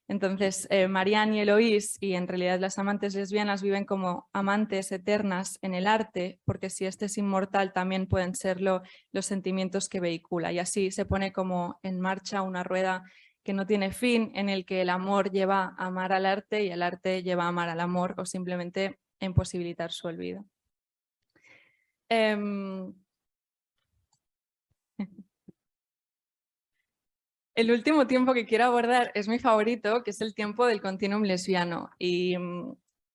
Entonces, Marianne y Eloís, y en realidad las amantes lesbianas, viven como amantes eternas en el arte, porque si este es inmortal también pueden serlo los sentimientos que vehicula. Y así se pone como en marcha una rueda que no tiene fin, en el que el amor lleva a amar al arte y el arte lleva a amar al amor, o simplemente a imposibilitar su olvido. El último tiempo que quiero abordar es mi favorito, que es el tiempo del continuum lesbiano. Y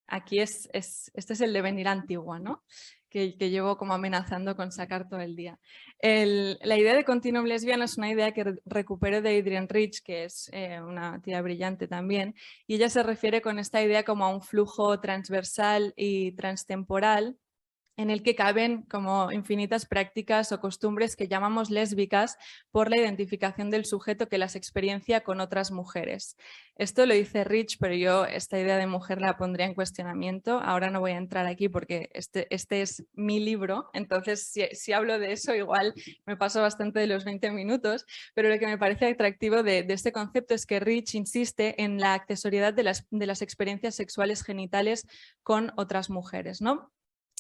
aquí este es el devenir antiguo, ¿no? Que llevo como amenazando con sacar todo el día. La idea de continuum lesbiano es una idea que recupero de Adrienne Rich, que es una tía brillante también, y ella se refiere con esta idea como a un flujo transversal y transtemporal, en el que caben como infinitas prácticas o costumbres que llamamos lésbicas por la identificación del sujeto que las experiencia con otras mujeres. Esto lo dice Rich, pero yo esta idea de mujer la pondría en cuestionamiento. Ahora no voy a entrar aquí porque este es mi libro, entonces si hablo de eso igual me paso bastante de los 20 minutos, pero lo que me parece atractivo de este concepto es que Rich insiste en la accesoriedad de las experiencias sexuales genitales con otras mujeres, ¿no?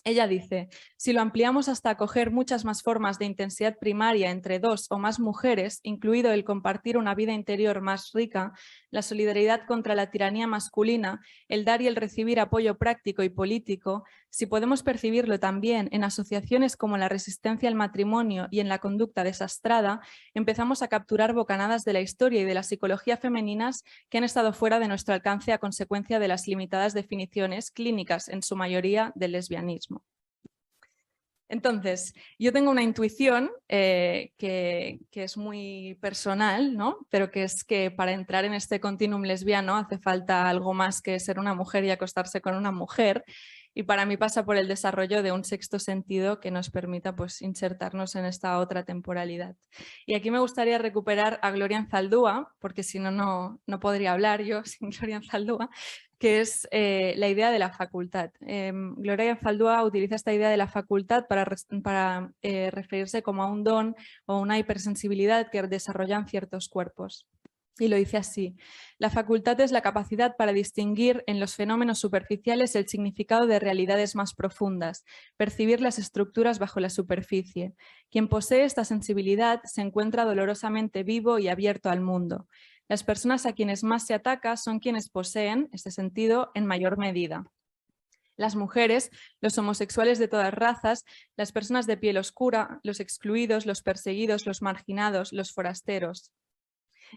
Ella dice: si lo ampliamos hasta acoger muchas más formas de intensidad primaria entre dos o más mujeres, incluido el compartir una vida interior más rica, la solidaridad contra la tiranía masculina, el dar y el recibir apoyo práctico y político, si podemos percibirlo también en asociaciones como la resistencia al matrimonio y en la conducta desastrada, empezamos a capturar bocanadas de la historia y de la psicología femeninas que han estado fuera de nuestro alcance a consecuencia de las limitadas definiciones clínicas, en su mayoría, del lesbianismo. Entonces, yo tengo una intuición que es muy personal, ¿no? Pero que es que para entrar en este continuum lesbiano hace falta algo más que ser una mujer y acostarse con una mujer, y para mí pasa por el desarrollo de un sexto sentido que nos permita pues, insertarnos en esta otra temporalidad. Y aquí me gustaría recuperar a Gloria Anzaldúa, porque si no, no podría hablar yo sin Gloria Anzaldúa, que es la idea de la facultad. Gloria Anzaldúa utiliza esta idea de la facultad para referirse como a un don o una hipersensibilidad que desarrollan ciertos cuerpos. Y lo dice así: la facultad es la capacidad para distinguir en los fenómenos superficiales el significado de realidades más profundas, percibir las estructuras bajo la superficie. Quien posee esta sensibilidad se encuentra dolorosamente vivo y abierto al mundo. Las personas a quienes más se ataca son quienes poseen este sentido en mayor medida. Las mujeres, los homosexuales de todas razas, las personas de piel oscura, los excluidos, los perseguidos, los marginados, los forasteros.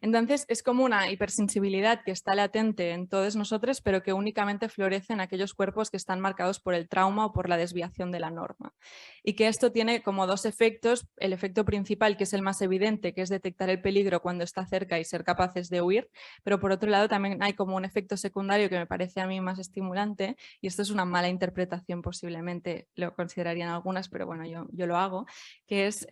Entonces es como una hipersensibilidad que está latente en todos nosotros, pero que únicamente florece en aquellos cuerpos que están marcados por el trauma o por la desviación de la norma. Y que esto tiene como dos efectos: el efecto principal, que es el más evidente, que es detectar el peligro cuando está cerca y ser capaces de huir, pero por otro lado también hay como un efecto secundario que me parece a mí más estimulante, y esto es una mala interpretación, posiblemente lo considerarían algunas, pero bueno, yo lo hago, que es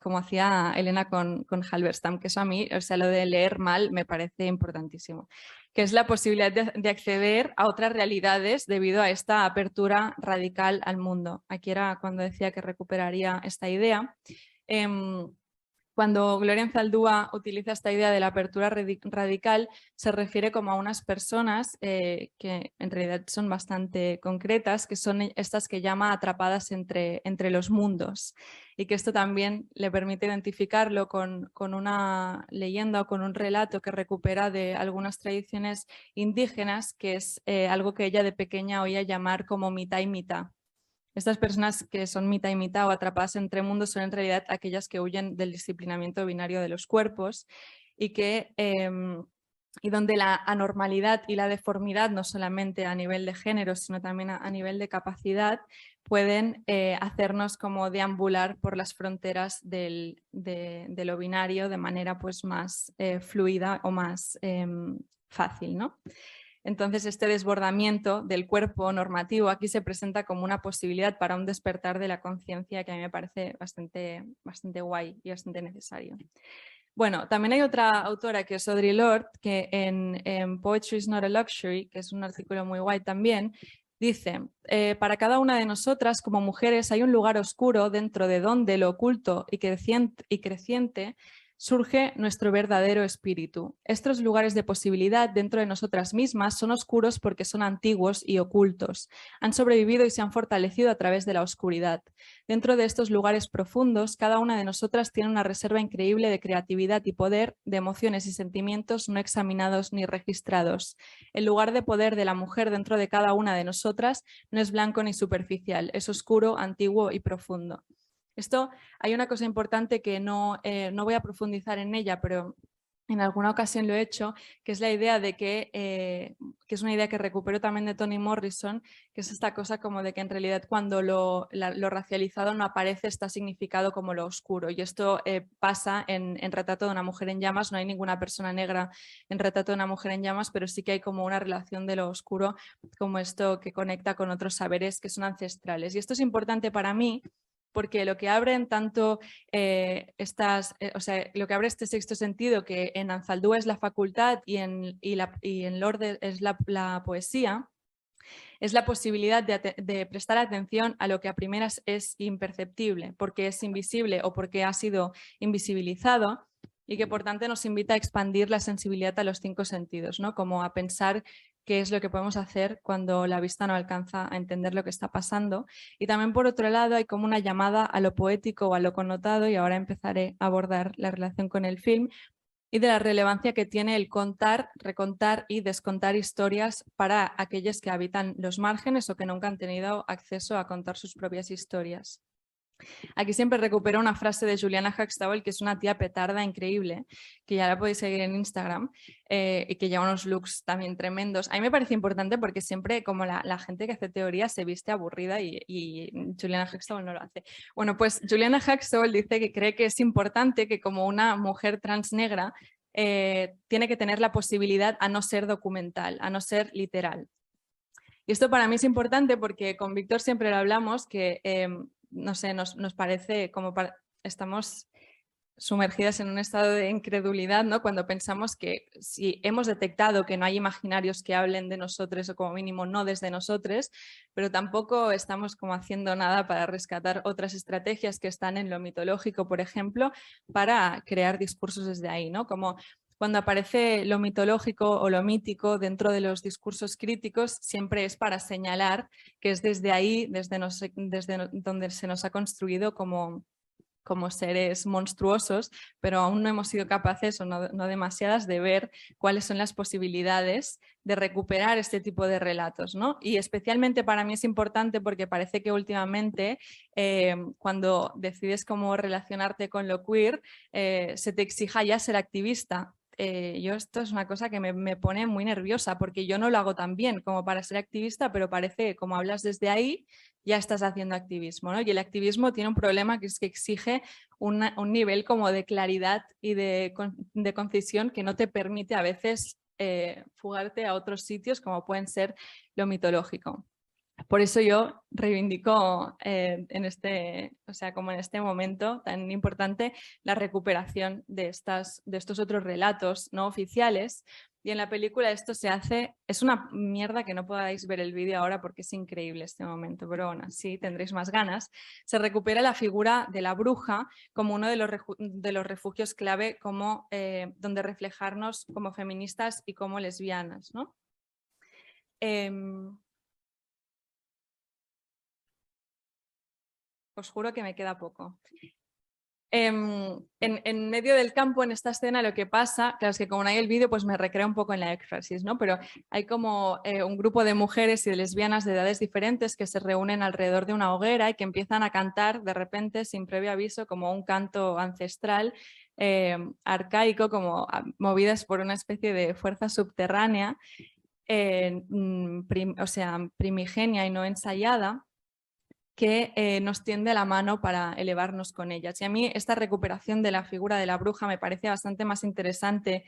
como hacía Elena con Halberstam, que eso a mí, o sea, lo de leer mal me parece importantísimo, que es la posibilidad de acceder a otras realidades debido a esta apertura radical al mundo. Aquí era cuando decía que recuperaría esta idea. Cuando Gloria Anzaldúa utiliza esta idea de la apertura radical, se refiere como a unas personas que en realidad son bastante concretas, que son estas que llama atrapadas entre los mundos, y que esto también le permite identificarlo con una leyenda o con un relato que recupera de algunas tradiciones indígenas, que es algo que ella de pequeña oía llamar como mitad y mitad. Estas personas que son mitad y mitad o atrapadas entre mundos son en realidad aquellas que huyen del disciplinamiento binario de los cuerpos y donde la anormalidad y la deformidad, no solamente a nivel de género, sino también a nivel de capacidad, pueden hacernos como deambular por las fronteras de lo binario de manera pues más fluida o más fácil, ¿no? Entonces, este desbordamiento del cuerpo normativo aquí se presenta como una posibilidad para un despertar de la conciencia que a mí me parece bastante guay y bastante necesario. Bueno, también hay otra autora que es Audre Lorde, que en Poetry is not a Luxury, que es un artículo muy guay también, dice: para cada una de nosotras como mujeres hay un lugar oscuro dentro de donde lo oculto y creciente surge nuestro verdadero espíritu. Estos lugares de posibilidad dentro de nosotras mismas son oscuros porque son antiguos y ocultos. Han sobrevivido y se han fortalecido a través de la oscuridad. Dentro de estos lugares profundos, cada una de nosotras tiene una reserva increíble de creatividad y poder, de emociones y sentimientos no examinados ni registrados. El lugar de poder de la mujer dentro de cada una de nosotras no es blanco ni superficial, es oscuro, antiguo y profundo. Esto, hay una cosa importante que no voy a profundizar en ella, pero en alguna ocasión lo he hecho, que es la idea de que es una idea que recupero también de Toni Morrison, que es esta cosa como de que en realidad cuando lo racializado no aparece está significado como lo oscuro, y esto pasa en Retrato de una mujer en llamas. No hay ninguna persona negra en Retrato de una mujer en llamas, pero sí que hay como una relación de lo oscuro como esto que conecta con otros saberes que son ancestrales, y esto es importante para mí porque lo que abren tanto lo que abre este sexto sentido, que en Anzaldúa es la facultad y en Lorde es la poesía, es la posibilidad de prestar atención a lo que a primeras es imperceptible, porque es invisible o porque ha sido invisibilizado, y que por tanto nos invita a expandir la sensibilidad a los 5 sentidos, ¿no? Como a pensar qué es lo que podemos hacer cuando la vista no alcanza a entender lo que está pasando. Y también por otro lado hay como una llamada a lo poético o a lo connotado, y ahora empezaré a abordar la relación con el film, y de la relevancia que tiene el contar, recontar y descontar historias para aquellos que habitan los márgenes o que nunca han tenido acceso a contar sus propias historias. Aquí siempre recupero una frase de Juliana Huxtable, que es una tía petarda increíble, que ya la podéis seguir en Instagram, y que lleva unos looks también tremendos. A mí me parece importante porque siempre como la gente que hace teoría se viste aburrida y Juliana Huxtable no lo hace. Bueno, pues Juliana Huxtable dice que cree que es importante que como una mujer trans negra tiene que tener la posibilidad a no ser documental, a no ser literal. Y esto para mí es importante porque con Víctor siempre lo hablamos, que no sé, nos parece como estamos sumergidas en un estado de incredulidad, ¿no? Cuando pensamos que si hemos detectado que no hay imaginarios que hablen de nosotros, o como mínimo no desde nosotros, pero tampoco estamos como haciendo nada para rescatar otras estrategias que están en lo mitológico, por ejemplo, para crear discursos desde ahí, ¿no? Como cuando aparece lo mitológico o lo mítico dentro de los discursos críticos, siempre es para señalar que es desde ahí, desde donde se nos ha construido como seres monstruosos, pero aún no hemos sido capaces, o no demasiadas, de ver cuáles son las posibilidades de recuperar este tipo de relatos, ¿no? Y especialmente para mí es importante porque parece que últimamente cuando decides cómo relacionarte con lo queer, se te exija ya ser activista. yo esto es una cosa que me pone muy nerviosa porque yo no lo hago tan bien como para ser activista, pero parece que como hablas desde ahí ya estás haciendo activismo, ¿no? Y el activismo tiene un problema que es que exige un nivel como de claridad y de concisión que no te permite a veces fugarte a otros sitios como pueden ser lo mitológico. Por eso yo reivindico como en este momento tan importante la recuperación de estos otros relatos no oficiales. Y en la película esto se hace, es una mierda que no podáis ver el vídeo ahora porque es increíble este momento, pero bueno, sí tendréis más ganas. Se recupera la figura de la bruja como uno de los refugios clave como, donde reflejarnos como feministas y como lesbianas, ¿no? Os juro que me queda poco. En medio del campo, en esta escena, lo que pasa, claro, es que como no hay el vídeo, pues me recreo un poco en la éxtasis, ¿no? Pero hay como un grupo de mujeres y de lesbianas de edades diferentes que se reúnen alrededor de una hoguera y que empiezan a cantar de repente, sin previo aviso, como un canto ancestral, arcaico, como movidas por una especie de fuerza subterránea, primigenia y no ensayada, que nos tiende la mano para elevarnos con ellas. Y a mí esta recuperación de la figura de la bruja me parece bastante más interesante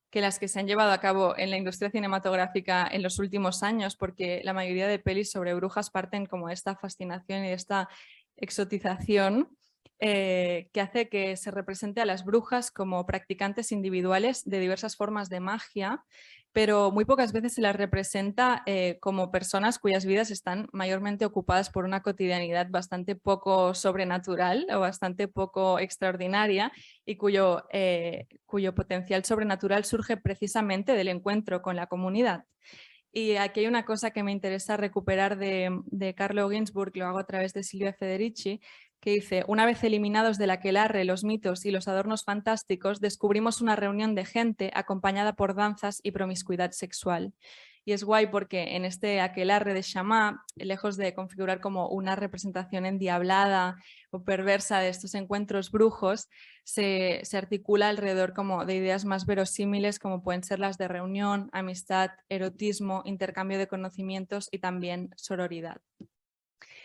que las que se han llevado a cabo en la industria cinematográfica en los últimos años, porque la mayoría de pelis sobre brujas parten como de esta fascinación y de esta exotización que hace que se represente a las brujas como practicantes individuales de diversas formas de magia, pero muy pocas veces se las representa como personas cuyas vidas están mayormente ocupadas por una cotidianidad bastante poco sobrenatural o bastante poco extraordinaria y cuyo potencial sobrenatural surge precisamente del encuentro con la comunidad. Y aquí hay una cosa que me interesa recuperar de Carlo Ginzburg, lo hago a través de Silvia Federici, que dice: una vez eliminados del aquelarre los mitos y los adornos fantásticos, descubrimos una reunión de gente acompañada por danzas y promiscuidad sexual. Y es guay porque en este aquelarre de Shammah, lejos de configurar como una representación endiablada o perversa de estos encuentros brujos, se articula alrededor como de ideas más verosímiles como pueden ser las de reunión, amistad, erotismo, intercambio de conocimientos y también sororidad.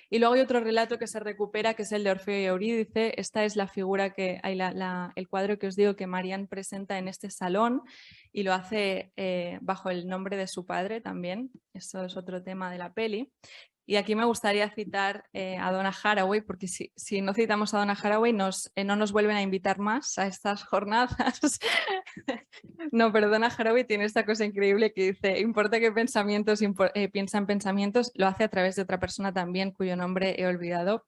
Y luego hay otro relato que se recupera, que es el de Orfeo y Eurídice. Esta es la figura que hay, el cuadro que os digo que Marian presenta en este salón y lo hace bajo el nombre de su padre también. Eso es otro tema de la peli. Y aquí me gustaría citar a Donna Haraway, porque si no citamos a Donna Haraway no nos vuelven a invitar más a estas jornadas. No, pero Donna Haraway tiene esta cosa increíble que dice: importa que pensamientos piensa en pensamientos, lo hace a través de otra persona también, cuyo nombre he olvidado.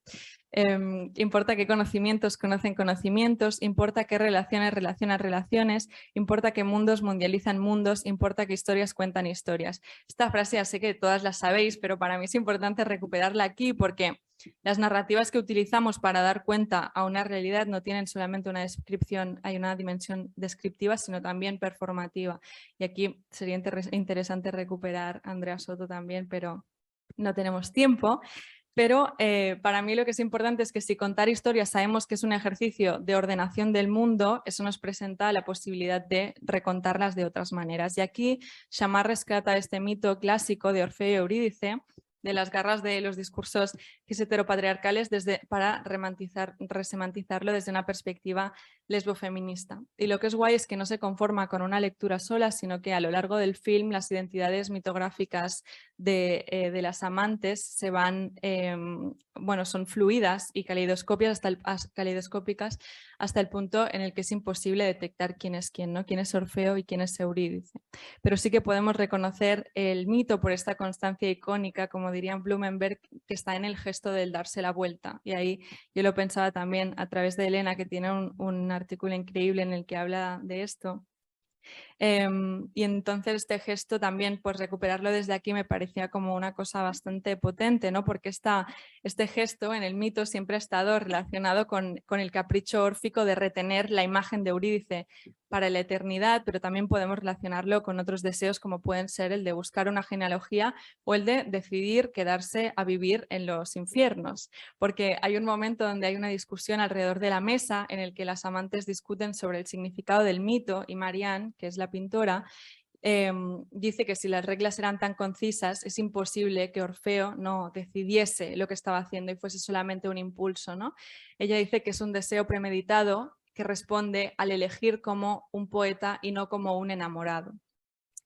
Importa que conocimientos conocen conocimientos, importa que relaciones relacionan relaciones, importa que mundos mundializan mundos, importa que historias cuentan historias. Esta frase ya sé que todas la sabéis, pero para mí es importante recuperarla aquí porque las narrativas que utilizamos para dar cuenta a una realidad no tienen solamente una descripción, hay una dimensión descriptiva, sino también performativa. Y aquí sería interesante recuperar a Andrea Soto también, pero no tenemos tiempo. Pero para mí lo que es importante es que si contar historias sabemos que es un ejercicio de ordenación del mundo, eso nos presenta la posibilidad de recontarlas de otras maneras. Y aquí Shammah rescata este mito clásico de Orfeo y Eurídice, de las garras de los discursos heteropatriarcales para resemantizarlo desde una perspectiva lesbofeminista. Y lo que es guay es que no se conforma con una lectura sola, sino que a lo largo del film las identidades mitográficas de las amantes se van, son fluidas y caleidoscópicas hasta el punto en el que es imposible detectar quién es quién, ¿no? Quién es Orfeo y quién es Eurídice. Pero sí que podemos reconocer el mito por esta constancia icónica, como dirían Blumenberg, que está en el gesto del darse la vuelta. Y ahí yo lo pensaba también a través de Elena, que tiene un artículo increíble en el que habla de esto. Y entonces este gesto también, pues recuperarlo desde aquí me parecía como una cosa bastante potente, ¿no? Porque este gesto en el mito siempre ha estado relacionado con el capricho órfico de retener la imagen de Eurídice para la eternidad, pero también podemos relacionarlo con otros deseos como pueden ser el de buscar una genealogía o el de decidir quedarse a vivir en los infiernos, porque hay un momento donde hay una discusión alrededor de la mesa en el que las amantes discuten sobre el significado del mito y Marianne, que es la pintora, dice que si las reglas eran tan concisas es imposible que Orfeo no decidiese lo que estaba haciendo y fuese solamente un impulso, ¿no? Ella dice que es un deseo premeditado que responde al elegir como un poeta y no como un enamorado.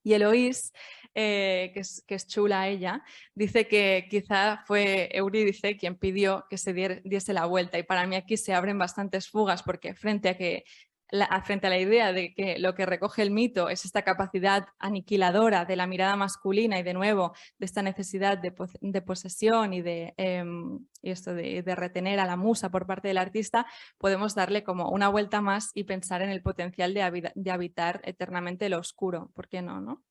Y Eloís, que es chula ella, dice que quizá fue Eurídice quien pidió que se diese la vuelta, y para mí aquí se abren bastantes fugas porque frente a la idea de que lo que recoge el mito es esta capacidad aniquiladora de la mirada masculina y de nuevo de esta necesidad de posesión y de retener a la musa por parte del artista, podemos darle como una vuelta más y pensar en el potencial de habitar eternamente lo oscuro. ¿Por qué no, no?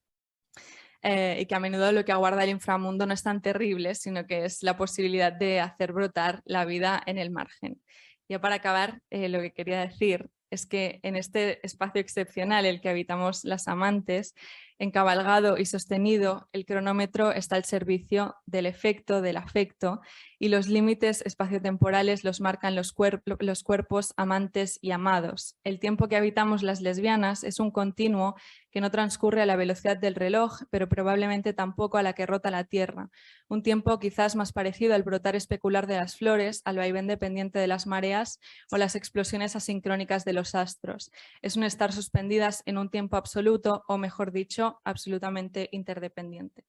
Y que a menudo lo que aguarda el inframundo no es tan terrible, sino que es la posibilidad de hacer brotar la vida en el margen. Ya para acabar, lo que quería decir es que en este espacio excepcional el que habitamos las amantes, encabalgado y sostenido, el cronómetro está al servicio del efecto, del afecto, y los límites espaciotemporales los marcan los cuerpos amantes y amados. El tiempo que habitamos las lesbianas es un continuo que no transcurre a la velocidad del reloj, pero probablemente tampoco a la que rota la tierra. Un tiempo quizás más parecido al brotar especular de las flores, al vaivén dependiente de las mareas o las explosiones asincrónicas de los astros. Es un estar suspendidas en un tiempo absoluto, o mejor dicho, absolutamente interdependiente.